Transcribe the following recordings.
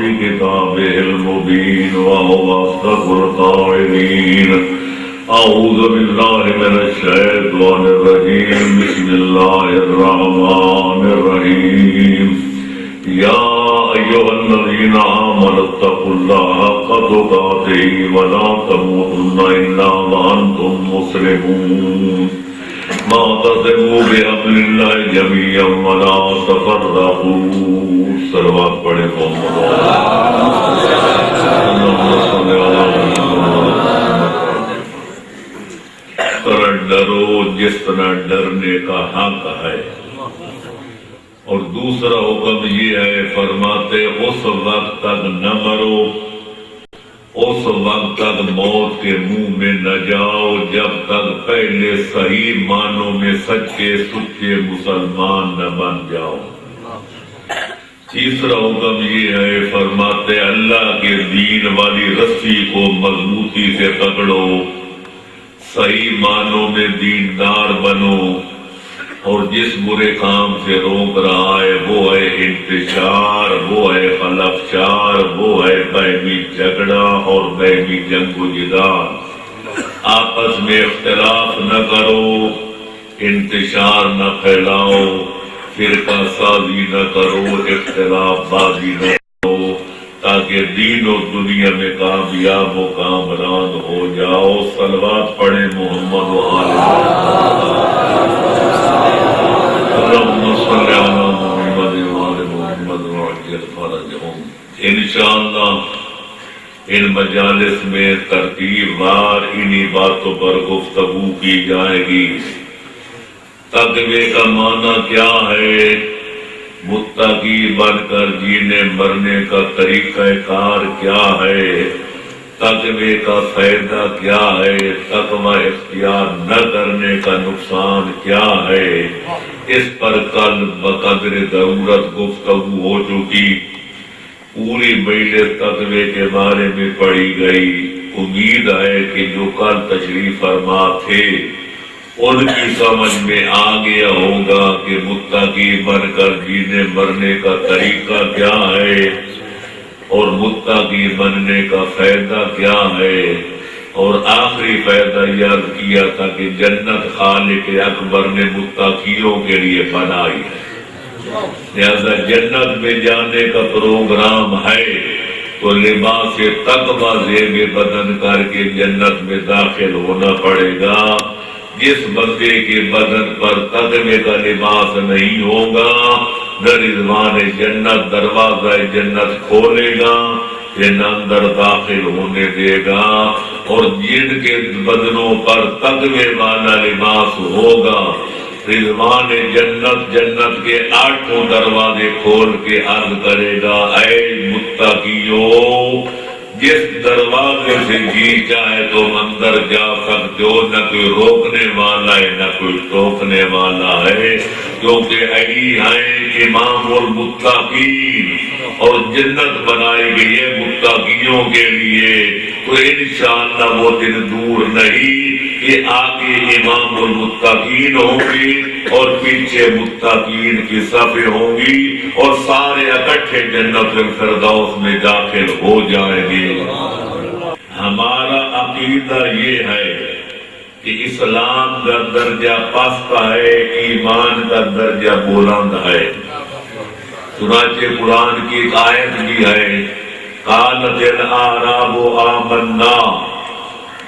في كتابه المبين وهو أصدق القائلين. أعوذ بالله من الشيطان الرجيم. بسم الله الرحمن الرحيم. يا أيها الذين آمنوا اتقوا الله حق تقاته ولا تموتن إلا وأنتم مسلمون. واعتصموا بحبل الله جميعا ولا تفرقوا. صلوات پڑھیں محمد طرح ڈرو جس طرح ڈرنے کا حق ہے. اور دوسرا حکم یہ ہے، فرماتے اس وقت تک نہ مرو، اس وقت تک موت کے منہ میں نہ جاؤ جب تک پہلے صحیح معنوں میں سچے سچے مسلمان نہ بن جاؤ. تیسرا حکم یہ ہے، فرماتے اللہ کے دین والی رسی کو مضبوطی سے پکڑو، صحیح معنوں میں دیندار بنو. اور جس برے کام سے روک رہا ہے وہ ہے انتشار، وہ ہے خلفشار، وہ ہے باہمی جھگڑا اور باہمی جنگ و جدال. آپس میں اختلاف نہ کرو، انتشار نہ پھیلاؤ، فرقہ سازی نہ کرو، اختلاف بازی نہ کرو، تاکہ دین و دنیا میں کامیاب و کامران ہو جاؤ. صلوات پڑھیں محمد و آل اللہم صلی علی محمد و آل محمد وعجل فرجہم. انشاءاللہ ان مجالس میں ترتیب وار انہی باتوں پر گفتگو کی جائے گی. تقوی کا معنی کیا ہے، متقی بن کر جینے مرنے کا طریقہ کار کیا ہے، تقوی کا فائدہ کیا ہے، تقوی اختیار نہ کرنے کا نقصان کیا ہے، اس پر کل بقدر ضرورت گفتگو ہو چکی. پوری مجلس تقوی کے بارے میں پڑھی گئی. امید ہے کہ جو کل تشریف فرما تھے ان کی سمجھ میں آ گیا ہوگا کہ متقی بن کر جینے مرنے کا طریقہ کیا ہے اور متقی بننے کا فائدہ کیا ہے. اور آخری فائدہ یاد کیا تھا کہ جنت خالق اکبر نے متقیوں کے لیے بنائی ہے، لہذا جنت میں جانے کا پروگرام ہے تو لباس تقوی زیب بدن کر کے جنت میں داخل ہونا پڑے گا. جس بندے کے بدن پر تقوی کا لباس نہیں ہوگا نہ رضوان جنت دروازہ جنت کھولے گا یہ نہ اندر داخل ہونے دے گا. اور جن کے بدنوں پر تقوی والا لباس ہوگا رضوان جنت جنت کے 8 دروازے کھول کے عرض کرے گا، اے متقیو جس دروازے سے جی چاہے تم اندر جا سکتے ہو، نہ کوئی روکنے والا ہے نہ کوئی ٹوکنے والا ہے، کیونکہ علی ہیں امام المتقین اور جنت بنائی گئی ہے متقیوں کے لیے. تو انشاءاللہ وہ دن دور نہیں کہ آگے امام المتقین ہوں گی اور پیچھے متقین کی صفیں ہوں گی اور سارے اکٹھے جنت الفردوس میں داخل ہو جائیں گے. ہمارا عقیدہ یہ ہے کہ اسلام کا درجہ پست ہے، ایمان کا درجہ بلند ہے. چنانچہ قرآن کی ایک آیت بھی ہے، قالت الاعراب آمنا،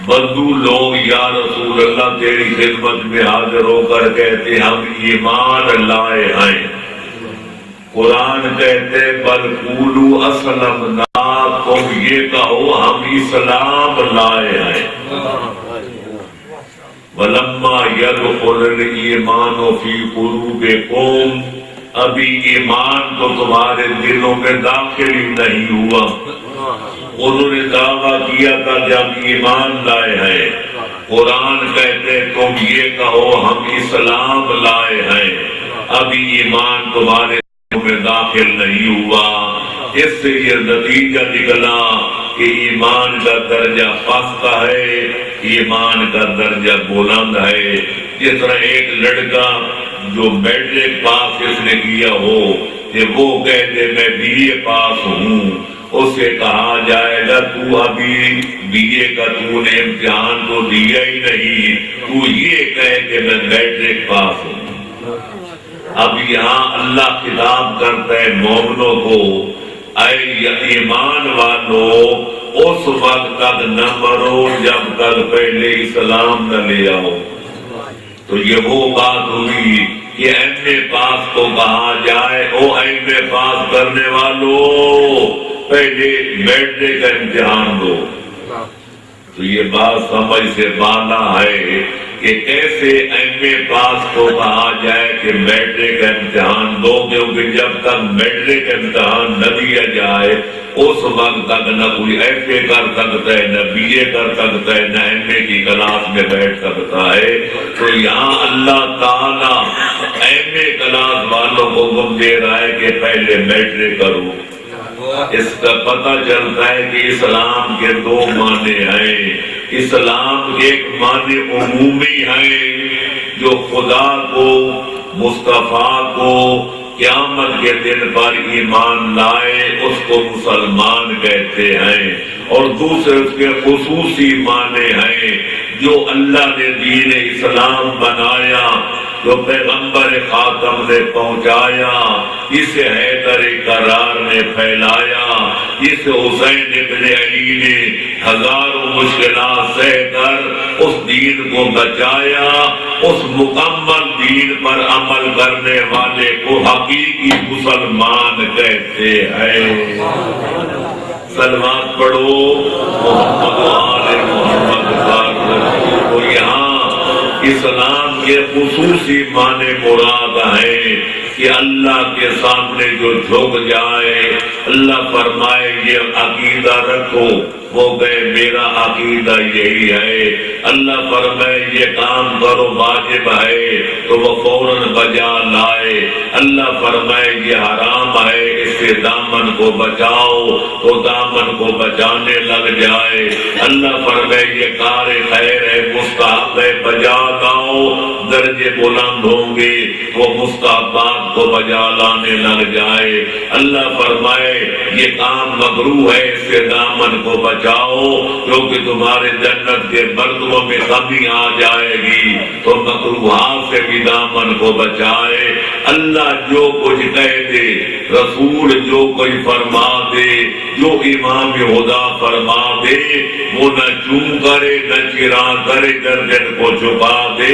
بدو لوگ یا رسول اللہ تیری خدمت میں حاضر ہو کر کہتے ہم ایمان لائے ہیں. قرآن کہتے بل قولوا اسلمنا، تم یہ کہو ہم اسلام لائے ہیں. ولما يدخل الایمان فی قلوبکم، ابھی ایمان تو تمہارے دلوں میں داخل ہی نہیں ہوا. انہوں نے دعویٰ کیا تھا کہ ہم ایمان لائے ہیں. قرآن کہتے تم یہ کہو ہم اسلام لائے ہیں، ابھی ایمان تمہارے دلوں میں داخل نہیں ہوا. اس سے یہ نتیجہ نکلا کہ ایمان کا درجہ پست ہے، ایمان کا درجہ بلند ہے. جس طرح ایک لڑکا جو میٹرک پاس اس نے کیا ہو کہ وہ کہتے میں BA پاس ہوں اسے کہا جائے گا تو ابھی BA کا تو نے امتحان تو دیا ہی نہیں، تو یہ کہے کہ میں میٹرک پاس ہوں۔ اب یہاں اللہ خطاب کرتا ہے مومنوں کو، اے ایمان والو اس وقت تک نہ مرو جب تک پہلے اسلام نہ لے آؤ۔ تو یہ وہ بات ہوئی کہ ایم پاس کو کہا جائے او ایم پاس کرنے والوں پہلے میٹرک کا امتحان دو۔ تو یہ بات سمجھ سے بالا ہے کہ کیسے ایم پاس کو کہا جائے کہ میٹرک کا امتحان دو، کیونکہ جب تک میٹرک کا امتحان نہ دیا جائے اس وقت تک نہ کوئی FA کر سکتا ہے، نہ BA کر سکتا ہے، نہ MA کی کلاس میں بیٹھ سکتا ہے۔ تو یہاں اللہ تعالیٰ MA کلاس والوں کو حکم دے رہا ہے کہ پہلے میٹرک کرو۔ اس کا پتہ چلتا ہے کہ اسلام کے دو معنی ہیں۔ اسلام ایک معنی عمومی ہے جو خدا کو، مصطفیٰ کو قیامت کے دن پر ایمان لائے اس کو مسلمان کہتے ہیں، اور دوسرے اس کے خصوصی معنی ہیں جو اللہ نے دین اسلام بنایا، جو پیغمبر خاتم نے پہنچایا، اسے حیدر کرار نے پھیلایا، اسے حسین ابن علی نے ہزاروں مشکلات سہ کر اس دین کو بچایا۔ اس مکمل دین پر عمل کرنے والے کو حقیقی مسلمان کہتے ہیں۔ صلوات پڑھو محمد آل محمد کو۔ یہاں اسلام کے خصوصی معنی مراد ہیں کہ اللہ کے سامنے جو جھک جائے، اللہ فرمائے یہ عقیدہ رکھو، وہ گئے میرا عقیدہ یہی ہے۔ اللہ فرمائے یہ کام کرو واجب ہے تو وہ فوراً بجا لائے۔ اللہ فرمائے یہ حرام ہے اس سے دامن کو بچاؤ تو دامن کو بچانے لگ جائے۔ اللہ فرمائے یہ کار خیر ہے، مستحب ہے، بجا لاؤ، درجے بلند ہوں گے، وہ مستحبات کو بجا لانے لگ جائے۔ اللہ فرمائے یہ کام مکروہ ہے اس سے دامن کو بچاؤ کیونکہ تمہارے جنت کے مرتبوں میں کمی آ جائے گی، تو مکروہات سے بھی دامن کو بچائے۔ اللہ جو کچھ کہہ دے، رسول جو کوئی فرما دے، جو امام خدا فرما دے، وہ نہ چون کرے نہ چرا کرے، گردن کو جھکا دے،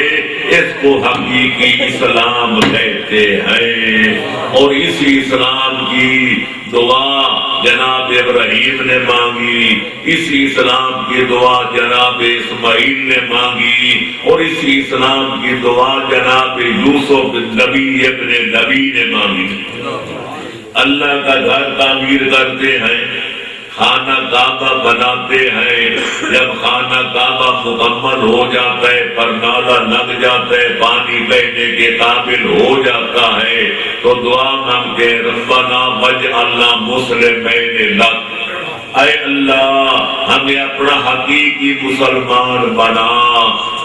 اس کو حقیقی اسلام کہتے ہیں۔ اور اسی اسلام کی دعا جناب ابراہیم نے مانگی، اسی اسلام کی دعا جناب اسماعیل نے مانگی، اور اسی اسلام کی دعا جناب یوسف نبی ابن نبی نے مانگی۔ اللہ کا گھر تعمیر کرتے ہیں، خانہ کعبہ بناتے ہیں، جب خانہ کعبہ مکمل ہو جاتا ہے، پرنالہ لگ جاتا ہے، پانی بہنے کے قابل ہو جاتا ہے، تو دعا مانگتے ہیں ربنا واجعلنا مسلمین لک، اے اللہ ہمیں اپنا حقیقی مسلمان بنا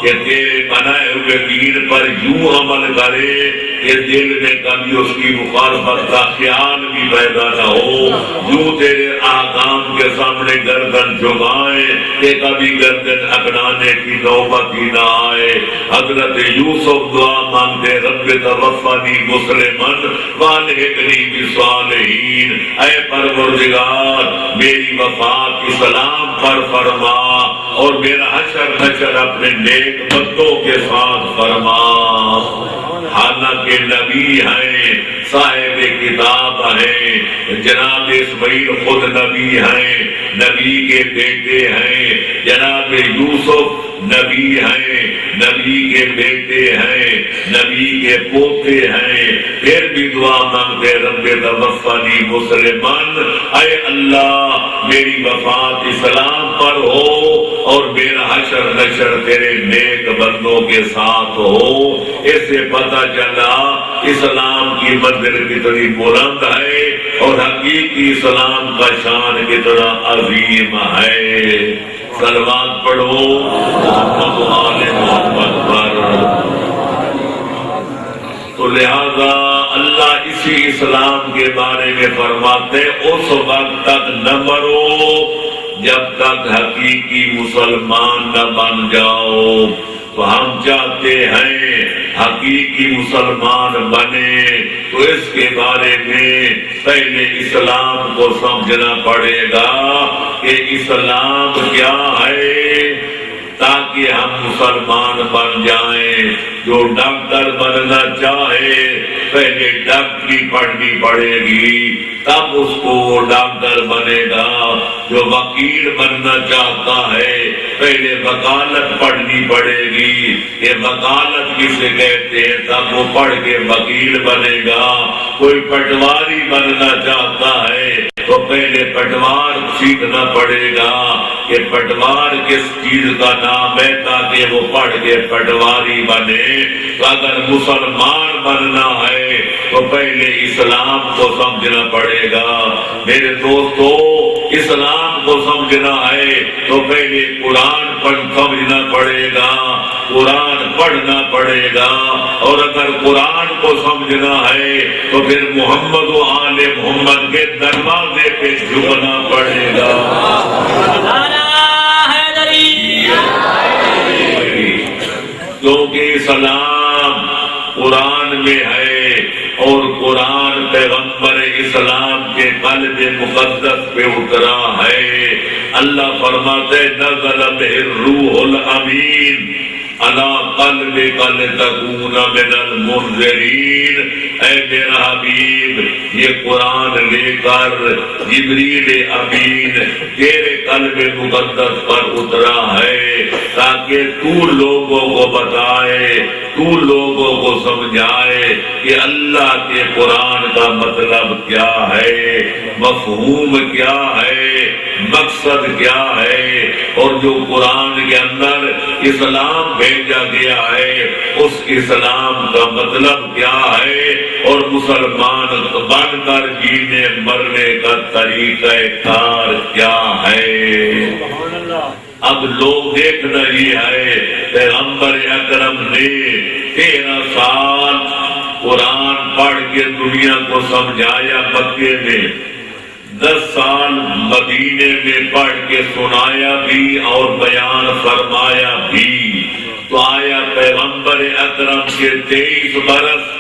کہ تیرے بنائے ہوئے دین پر یوں عمل کرے کہ دل میں کبھی اس کی مخالفت کا خیال بھی پیدا نہ ہو، یوں تیرے احکام کے سامنے گردن جھکائے کہ کبھی گردن اگڑانے کی نوبت ہی نہ آئے۔ حضرت یوسف دعا مانگتے رب توفنی مسلمن والحقنی بالصالحین، اے پروردگار میری وفات اسلام پر فرما اور میرا حشر نشر اپنے نیک بندوں کے ساتھ فرما۔ حالانکہ نبی ہیں، صاحب کتاب ہیں، جناب اسماعیل خود نبی ہیں، نبی کے بیٹے ہیں، جناب یوسف نبی ہیں، نبی کے بیٹے ہیں، نبی کے پوتے ہیں، پھر بھی دعا مانگتے رب توفنی مسلمن، اے اللہ میری وفات اسلام پر ہو اور میرا حشر نشر تیرے نیک بندوں کے ساتھ ہو۔ اس سے پتہ چلا اسلام کی منزل کتنی بلند ہے اور حقیقی اسلام کا شان کتنا عظیم ہے۔ صلوات پڑھو محمد آل محمد پر۔ تو لہذا اللہ اسی اسلام کے بارے میں فرماتے اس وقت تک نہ مرو جب تک حقیقی مسلمان نہ بن جاؤ۔ تو ہم چاہتے ہیں حقیقی مسلمان بنے، تو اس کے بارے میں پہلے اسلام کو سمجھنا پڑے گا کہ اسلام کیا ہے، تاکہ ہم مسلمان بن جائیں۔ جو ڈاکٹر بننا چاہے پہلے ڈاکٹری پڑھنی پڑے گی، تب اس کو وہ ڈاکٹر بنے گا۔ جو وکیل بننا چاہتا ہے پہلے وکالت پڑھنی پڑے گی، یہ وکالت کسے کہتے ہیں، تب وہ پڑھ کے وکیل بنے گا۔ کوئی پٹواری بننا چاہتا ہے تو پہلے پٹوار سیکھنا پڑے گا کہ پٹوار کس چیز کا نام ہے، تاکہ وہ پڑھ کے پٹواری بنے۔ تو اگر مسلمان بننا ہے تو پہلے اسلام کو سمجھنا پڑے گا۔ میرے دوستو، اسلام کو سمجھنا ہے تو پہلے قرآن سمجھنا پڑے گا، قرآن پڑھنا پڑے گا، اور اگر قرآن کو سمجھنا ہے تو پھر محمد و آل محمد کے دروازے پہ جھکنا پڑے گا۔ کیونکہ اسلام قرآن میں ہے، اور قرآن پیغمبر اسلام کے قلب مقدس پہ اترا ہے۔ اللہ فرماتے نزل بہ الروح الامین علی قلبک لتکون من المنذرین۔ اے میرا حبیب، یہ قرآن لے کر جبریل امین تیرے قلب مقدس پر اترا ہے، تاکہ تو لوگوں کو بتائے، تو لوگوں کو سمجھائے کہ اللہ کے قرآن کا مطلب کیا ہے، مفہوم کیا ہے، مقصد کیا ہے، اور جو قرآن کے اندر اسلام بھیجا گیا ہے اس اسلام کا مطلب کیا ہے، اور مسلمان بن کر جینے مرنے کا طریقہ کار کیا ہے۔ اب لوگ دیکھنا یہ ہے، پیغمبر اکرم نے 13 سال قرآن پڑھ کے دنیا کو سمجھایا مکے میں، 10 سال مدینے میں پڑھ کے سنایا بھی اور بیان فرمایا بھی۔ تو آیا پیغمبر اکرم کے 23 برس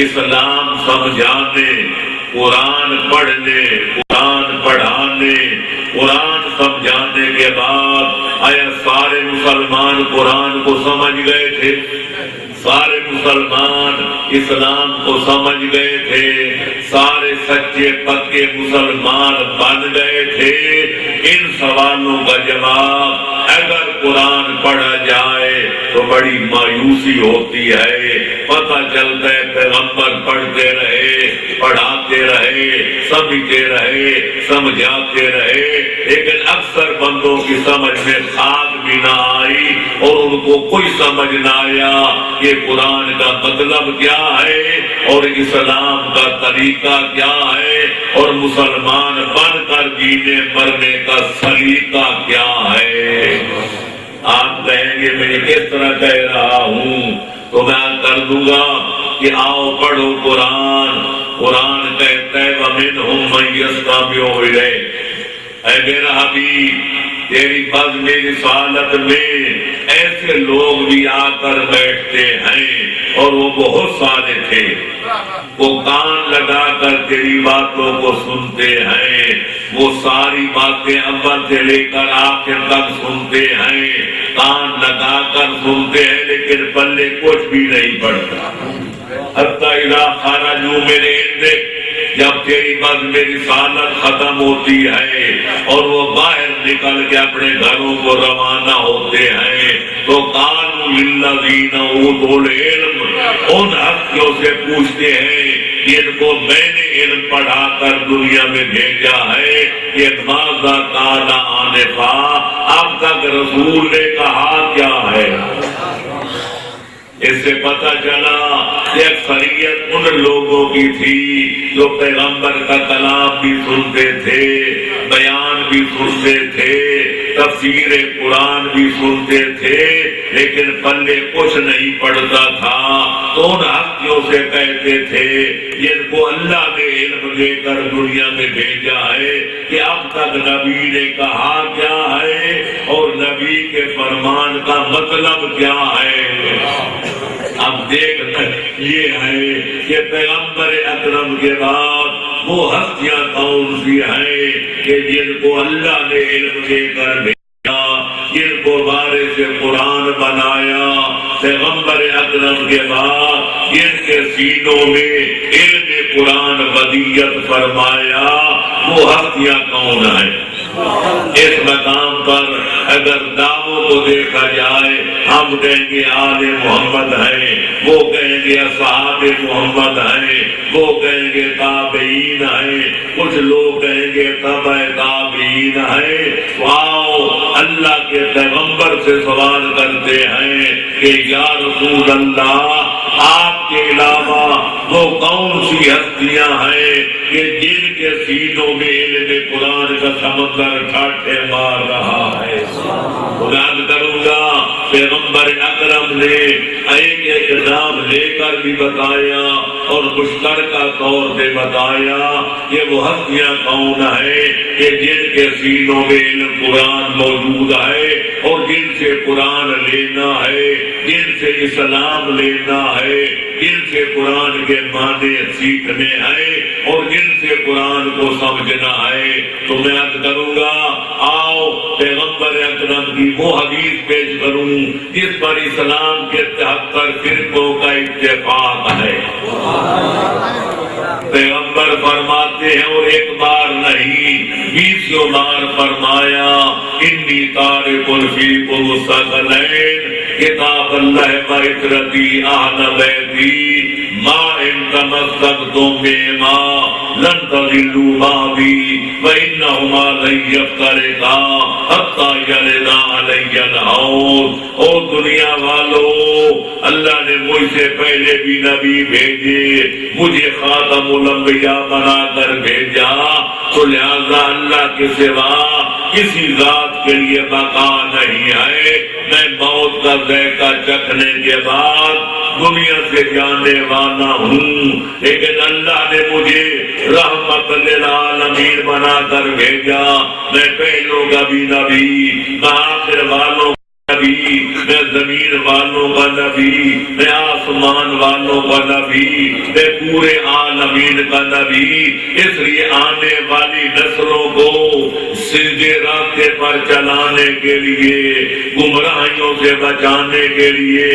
اسلام سمجھانے، قرآن پڑھنے، قرآن پڑھانے، قرآن سمجھانے کے بعد آیا سارے مسلمان قرآن کو سمجھ گئے تھے؟ سارے مسلمان اسلام کو سمجھ گئے تھے؟ سارے سچے پکے مسلمان بن گئے تھے؟ ان سوالوں کا جواب اگر قرآن پڑھا جائے تو بڑی مایوسی ہوتی ہے۔ پتہ چلتا ہے پیغمبر پڑھتے رہے، پڑھاتے رہے، سمجھتے رہے، سمجھاتے رہے، لیکن اکثر بندوں کی سمجھ میں خاک بھی نہ آئی، اور ان کو کوئی سمجھ نہ آیا کہ قرآن کا مطلب کیا ہے، اور اسلام کا طریقہ کیا ہے، اور مسلمان بن کر جینے مرنے کا سلیقہ کیا ہے۔ آپ کہیں گے میں کس طرح کہہ رہا ہوں، تو میں کر دوں گا کہ آؤ پڑھو قرآن۔ قرآن کہتا ہے وَمِنْهُمْ مَن يَسْتَمِعُ إِلَيْكَ۔ اے میرا حبیب، تیری بزم رسالت میں ایسے لوگ بھی آ کر بیٹھتے ہیں، اور وہ بہت سارے تھے، وہ کان لگا کر تیری باتوں کو سنتے ہیں، وہ ساری باتیں اول سے لے کر آخر تک سنتے ہیں، کان لگا کر سنتے ہیں، لیکن پلے کچھ بھی نہیں پڑتا۔ حتیٰ اذا خرجوا من عندک، جب تیری بزم رسالت ختم ہوتی ہے اور وہ باہر نکل کے اپنے گھروں کو روانہ ہوتے ہیں، تو قالوا للذین اوتوا العلم، ان ہستیوں سے پوچھتے ہیں جن کو میں نے علم پڑھا کر دنیا میں بھیجا ہے کہ ماذا قال آنفا، اب تک رسول نے کہا کیا ہے۔ اس سے پتہ چلا کہ اکثریت ان لوگوں کی تھی جو پیغمبر کا کلام بھی سنتے تھے، بیان بھی سنتے تھے، تفسیر قرآن بھی سنتے تھے لیکن پلے کچھ نہیں پڑتا تھا، تو ان ہستیوں سے کہتے تھے جن کو اللہ نے علم دے کر دنیا میں بھیجا ہے کہ اب تک نبی نے کہا کیا ہے اور نبی کے فرمان کا مطلب کیا ہے۔ اب دیکھ یہ ہے کہ پیغمبر اکرم کے بعد وہ ہستیاں کون سی ہیں کہ جن کو اللہ نے علم دے کر بھیجا، جن کو بارے سے قرآن بنایا۔ پیغمبر اکرم کے بعد جن کے سینوں میں علم قرآن ودیت فرمایا، وہ ہستیاں کون ہیں؟ اس مقام پر اگر دعووں کو دیکھا جائے، ہم کہیں گے آل محمد ہیں، وہ کہیں گے اصحاب محمد ہیں، وہ کہیں گے تابعین ہیں، کچھ لوگ کہیں گے تبع تابعین ہیں۔ آؤ اللہ کے پیغمبر سے سوال کرتے ہیں کہ یا رسول اللہ، آپ کے علاوہ وہ کون سی ہستیاں ہیں کہ جن کے سینوں میں علم قرآن کا سمندر ٹھاٹھے مار رہا ہے؟ قرآن کروں گا پیغمبر اکرم نے ایک ایک نام لے کر بھی بتایا اور مشترکہ طور پہ بتایا کہ وہ ہستیاں کون ہیں کہ جن کے سینوں میں علم قرآن موجود ہے اور جن سے قرآن لینا ہے، جن سے اسلام لینا ہے، جن سے قرآن کے معنی سیکھنے ہیں اور جن سے قرآن کو سمجھنا ہے۔ تو میں عرض کروں گا آؤ پیغمبر اکرم کی وہ حدیث پیش کروں جس پر اسلام کے 73 فرقوں کا اتفاق ہے۔ پیغمبر فرماتے ہیں اور ایک بار نہیں 20 بار فرمایا، انی تارک فیکم الثقلین کتاب اللہ و عترتی اہل بیتی ما ان تمسکتم بہما لن تضلوا بعدی فانہما لن یفترقا حتی یردا علی الحوض۔ او دنیا والو، اللہ نے مجھ سے پہلے بھی نبی بھیجے، مجھے خاتم الانبیاء بنا کر بھیجا، تو لہذا اللہ کے سوا کسی ذات کے لیے بقا نہیں ہے۔ میں موت کا ذائقہ چکھنے کے بعد دنیا سے جانے والا ہوں، لیکن اللہ نے مجھے رحمت للعالمین بنا کر بھیجا۔ میں پہلوں کا بھی نبی، میں آخر والوں نبی، میں زمین والوں کا نبی، میں آسمان والوں کا نبی، میں پورے عالمین کا نبی۔ اس لیے آنے والی نسلوں کو سیدھے راستے پر چلانے کے لیے، گمراہیوں سے بچانے کے لیے،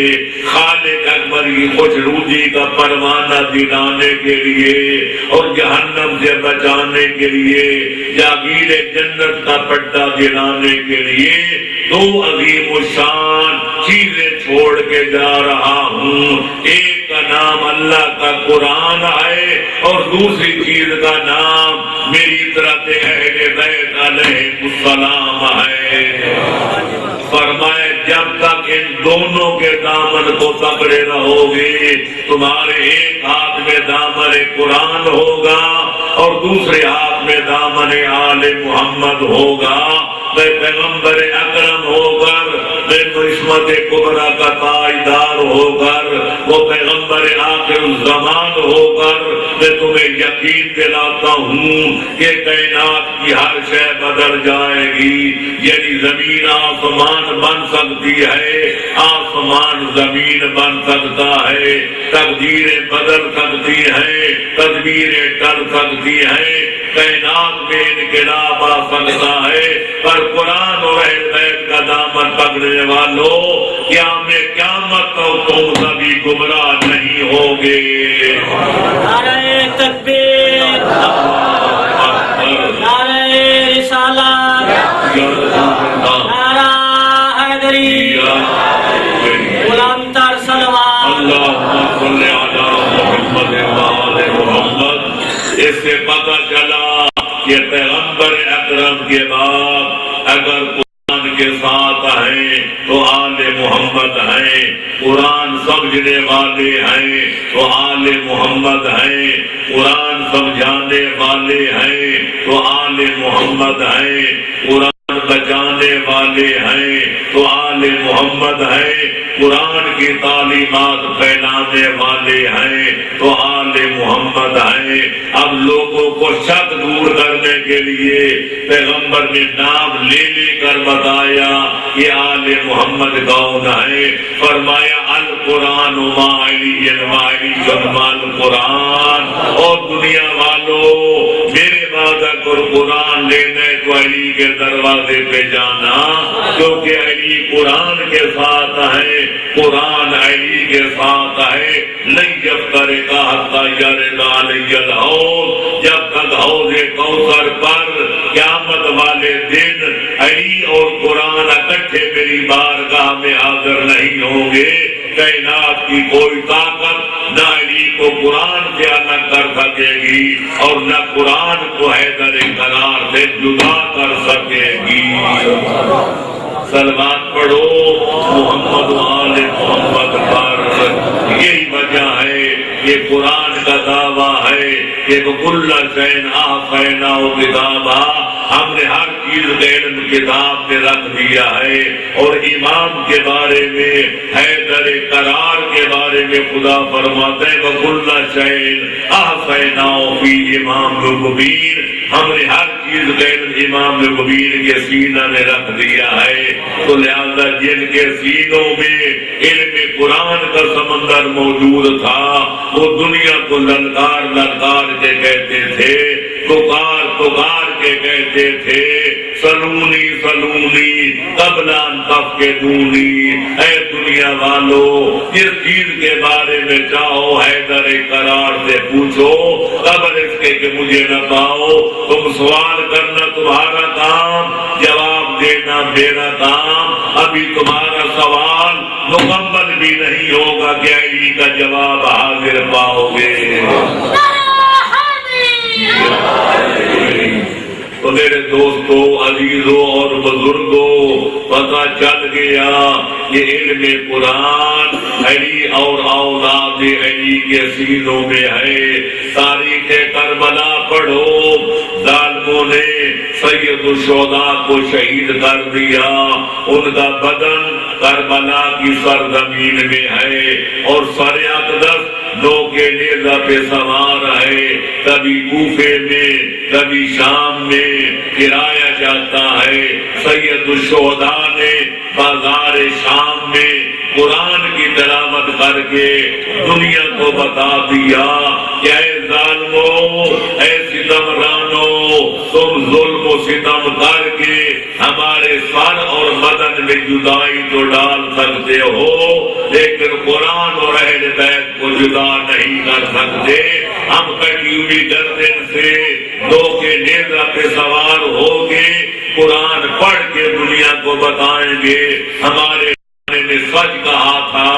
خالق اکبر کی خوش روزی کا پروانہ دلانے کے لیے اور جہنم سے بچانے کے لیے، جاگیر جنت کا پٹا دلانے کے لیے دو عظیم الشان چیزیں چھوڑ کے جا رہا ہوں۔ ایک کا نام اللہ کا قرآن ہے اور دوسری چیز کا نام میری طرف اہل بیت علیہ السلام ہے۔ فرمائے جب تک ان دونوں کے دامن کو پکڑے رہو گے، تمہارے ایک ہاتھ میں دامن قرآن ہوگا اور دوسرے ہاتھ میں دامن آل محمد ہوگا۔ میں پیغمبر اکرم ہو کر، میں عصمت کبریٰ کا تاجدار ہو کر، وہ پیغمبر آخر الزمان ہو کر میں تمہیں یقین دلاتا ہوں کہ کائنات کی ہر شے بدل جائے گی۔ یعنی زمین آسمان بن سکتی ہے، آسمان زمین بن سکتا ہے، تقدیریں بدل سکتی ہیں، تدبیریں ٹل سکتی ہیں، کائنات میں انقلاب آ سکتا ہے، پر قرآن اور اہل بیت کا دامن پکڑنے والوں قیامت تک تم سبھی گمراہ نہیں ہوگے۔ نعرہ تکبیر، نعرہ رسالت، نعرہ حیدری، غلام تر صلوات، اللہم صلی علی محمد وآل محمد۔ اس سے پتہ چلا کہ پیغمبر اکرم کے بعد اگر قرآن کے ساتھ ہیں تو آل محمد ہیں، قرآن سمجھنے والے ہیں تو آل محمد ہیں، قرآن سمجھانے والے ہیں تو آل محمد ہیں، قرآن قرآن بچانے والے ہیں تو آل محمد ہیں، قرآن کی تعلیمات پھیلانے والے ہیں تو آل محمد ہیں۔ اب لوگوں کو شک دور کرنے کے لیے پیغمبر نے نام لے لے کر بتایا کہ آل محمد کون ہے۔ فرمایا القرآن ما علی علی جنمال قرآن، اور دنیا والوں میرے بعد اگر قرآن لینے تو علی کے دروازے پہ جانا، کیونکہ علی قرآن کے ساتھ ہے، قرآن علی کے ساتھ ہے۔ لن یفترق حتی یرد علی الحوض، جب تک حوض کوثر پر قیامت والے دن علی اور قرآن اکٹھے میری بارگاہ میں حاضر نہیں ہوں گے، کائنات کی کوئی طاقت نہ علی کو قرآن سے الگ کر سکے گی اور نہ قرآن کو حیدر قرار سے جدا کر سکے گی۔ صلوات پڑھو محمد و آل محمد پر۔ یہی وجہ ہے یہ قرآن کا دعویٰ ہے کہ کل شیء احصیناہ کتابا، ہم نے ہر چیز کا علم کتاب میں رکھ دیا ہے۔ اور امام کے بارے میں، حیدر قرار کے بارے میں خدا فرماتے ہیں وَكُلَّ شَيْءٍ أَحْصَيْنَاهُ فِي إِمَامٍ مُبِينٍ، ہم نے ہر چیز کا علم امام مبین کے سینہ میں رکھ دیا ہے۔ تو لہذا جن کے سینوں میں علم قرآن کا سمندر موجود تھا وہ دنیا کو للکار للکار کے کہتے تھے، پکار پکار کے کہتے تھے سلونی سلونی قبل ان تفقدونی۔ اے دنیا والو جس چیز کے بارے میں چاہو حیدر قرار سے پوچھو، قبل اس کے کہ مجھے نہ پاؤ۔ تم سوال کرنا تمہارا کام، جواب دینا میرا کام۔ ابھی تمہارا سوال مکمل بھی نہیں ہوگا کہ علی کا جواب حاضر پاؤ گے۔ تو میرے دوستو، عزیزوں اور بزرگوں، پتہ چل گیا کہ علم قرآن علی اور اولاد علی کے سینوں میں ہے۔ تاریخ کربلا پڑھو، ظالموں نے سید الشہداء کو شہید کر دیا، ان کا بدن کربلا کی سرزمین میں ہے اور سر اقدس نو کے نیزہ پہ سوار ہے۔ کبھی کوفے میں کبھی شام میں گرایا جاتا ہے۔ سید الشہداء نے بازار شام میں قرآن کی تلاوت کر کے دنیا کو بتا دیا کہ اے ظالموں، اے ستمرانوں، تم ظلم و ستم کر کے ہمارے سر اور بدن میں جدائی تو ڈال سکتے ہو، لیکن قرآن اور اہل بیت کو جدا نہیں کر سکتے۔ ہم کٹی ہوئی گردن سے دو کے نیزہ پہ سوار ہو گے، قرآن پڑھ کے دنیا کو بتائیں گے ہمارے نے سچ کہا تھا،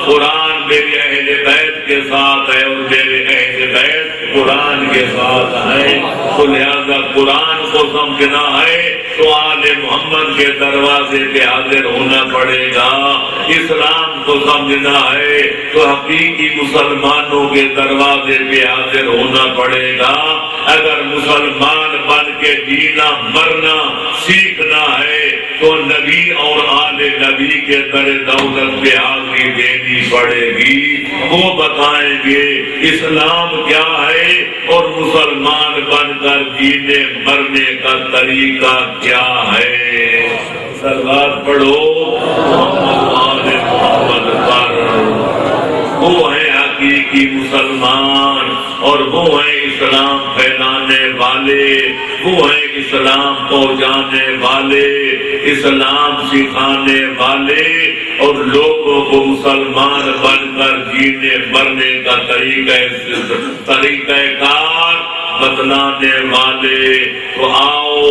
قرآن میرے اہل بیت کے ساتھ ہے اور میرے اہل بیت قرآن کے ساتھ ہے۔ تو لہذا قرآن کو سمجھنا ہے تو آل محمد کے دروازے پہ حاضر ہونا پڑے گا۔ اسلام کو سمجھنا ہے تو حقیقی مسلمانوں کے دروازے پہ حاضر ہونا پڑے گا۔ اگر مسلمان بن کے جینا مرنا سیکھنا ہے تو نبی اور آل نبی کے در دولت پہ حاضری دینی پڑے گی۔ وہ بتائیں گے اسلام کیا ہے اور مسلمان بن کر جینے مرنے کا طریقہ کیا ہے۔ صلوات پڑھو محمد آل محمد پر۔ وہ ہیں حقیقی مسلمان اور وہ ہیں اسلام پھیلانے والے، وہ ہیں اسلام پہنچانے والے، اسلام سکھانے والے اور لوگوں کو مسلمان بن کر جینے مرنے کا طریقہ کار بتلانے والے۔ تو آؤ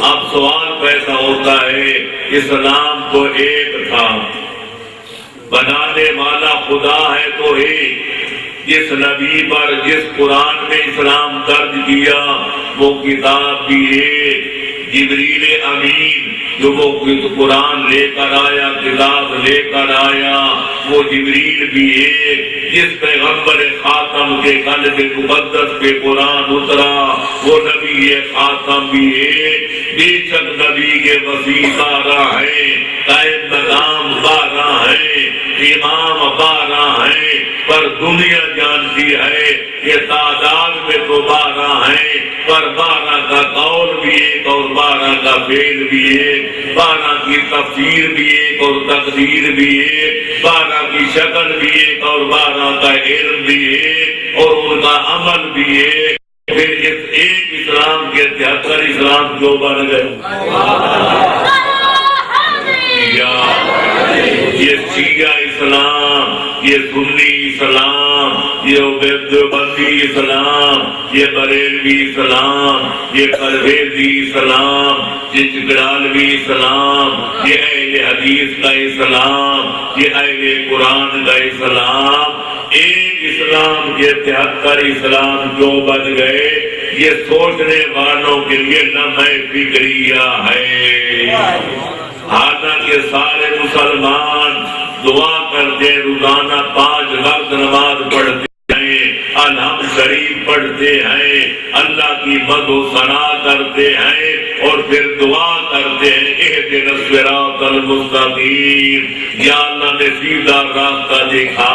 اب سوال پیدا ہوتا ہے، اسلام تو ایک تھا، بنانے والا خدا ہے تو ایک، جس نبی پر جس قرآن میں اسلام درج کیا وہ کتاب بھی ایک، جبریل امین جو وہ قرآن لے کر آیا، کتاب لے کر آیا، وہ جبریل بھی ایک جس پیغمبر خاتم کے قلب مقدس پہ قرآن اترا، وہ نبی خاتم بھی ایک، بے شک نبی کے وسیع 12 ہیں، قائد مقام 12 ہیں، امام 12 ہیں، پر دنیا جانتی ہے کہ تعداد میں تو 12 ہیں، پر 12 کا قول بھی ایک اور 12 کا فعل بھی ایک، 12 کی تفسیر بھی ایک اور تقدیر بھی ایک، 12 کی شکل بھی ایک اور 12 کا علم بھی ایک اور ان کا عمل بھی ایک۔ پھر اس ایک اسلام کے 73 اسلام جو بن گئے، یہ شیعہ اسلام، یہ سنی اسلام، یہ دیوبندی اسلام، یہ بریلوی اسلام، یہ پرویزی اسلام، یہ چکڑالوی اسلام، یہ اہل حدیث کا اسلام، یہ اہل قرآن کا اسلام، ایک اسلام کے 73 اسلام جو بن گئے، یہ سوچنے والوں کے لیے لمحہ فکریہ ہے۔ حالانکہ سارے مسلمان دعا کرتے، روزانہ 5 وقت نماز پڑھتے ہیں، الحمد شریف پڑھتے ہیں، اللہ کی مدح و ثنا کرتے ہیں اور پھر دعا کرتے ہیں اہدنا الصراط المستقیم، یا اللہ نے سیدھا راستہ دکھا،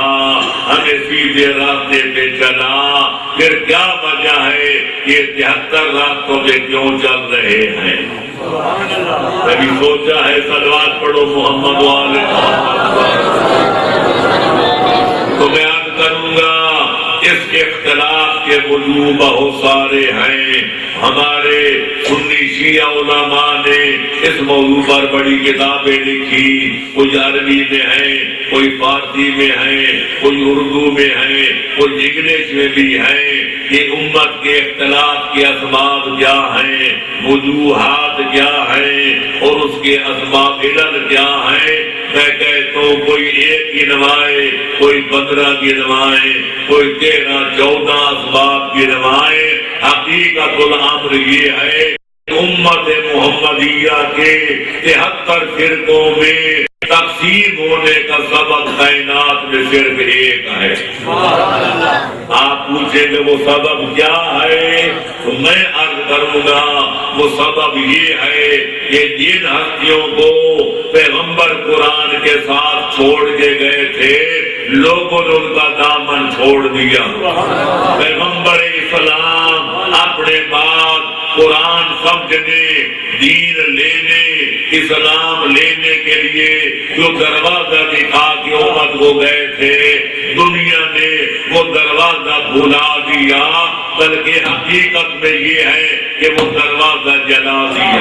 ہمیں سیدھے راستے پہ چلا۔ پھر کیا وجہ ہے یہ 73 راستوں پہ کیوں چل رہے ہیں؟ کبھی سوچا ہے؟ صلوات پڑھو محمد والے تو میں عرض کروں گا اس اختلاف کے وجوہ بہت سارے ہیں۔ ہمارے سنی شیعہ علماء نے اس موضوع پر بڑی کتابیں لکھی، کوئی عربی میں ہے، کوئی فارسی میں ہے، کوئی اردو میں ہے، کوئی انگلش میں بھی ہے کہ امت کے اختلاف کے اسباب کیا ہیں، وجوہات کیا ہیں اور اس کے اسباب علل کیا ہیں۔ میں کہتا ہوں کوئی 1 گنوائے، کوئی 15 گنوائے، کوئی 13-14 اسباب گنوائے، حقیقت الامر یہ ہے امت محمدیہ کے 73 فرقوں میں تقسیم ہونے کا سبب کائنات میں صرف ایک ہے۔ آپ پوچھیں گے وہ سبب کیا ہے تو میں عرض کروں گا وہ سبب یہ ہے کہ جن ہستیوں کو پیغمبر قرآن کے ساتھ چھوڑ کے گئے تھے، لوگوں نے ان کا دامن چھوڑ دیا۔ پیغمبر اسلام اپنے بعد قرآن سمجھنے، دین لینے، اسلام لینے کے لیے جو دروازہ دکھا کے امت کو گئے تھے، دنیا نے وہ دروازہ بھلا دیا، بلکہ حقیقت میں یہ ہے کہ وہ دروازہ جلا دیا۔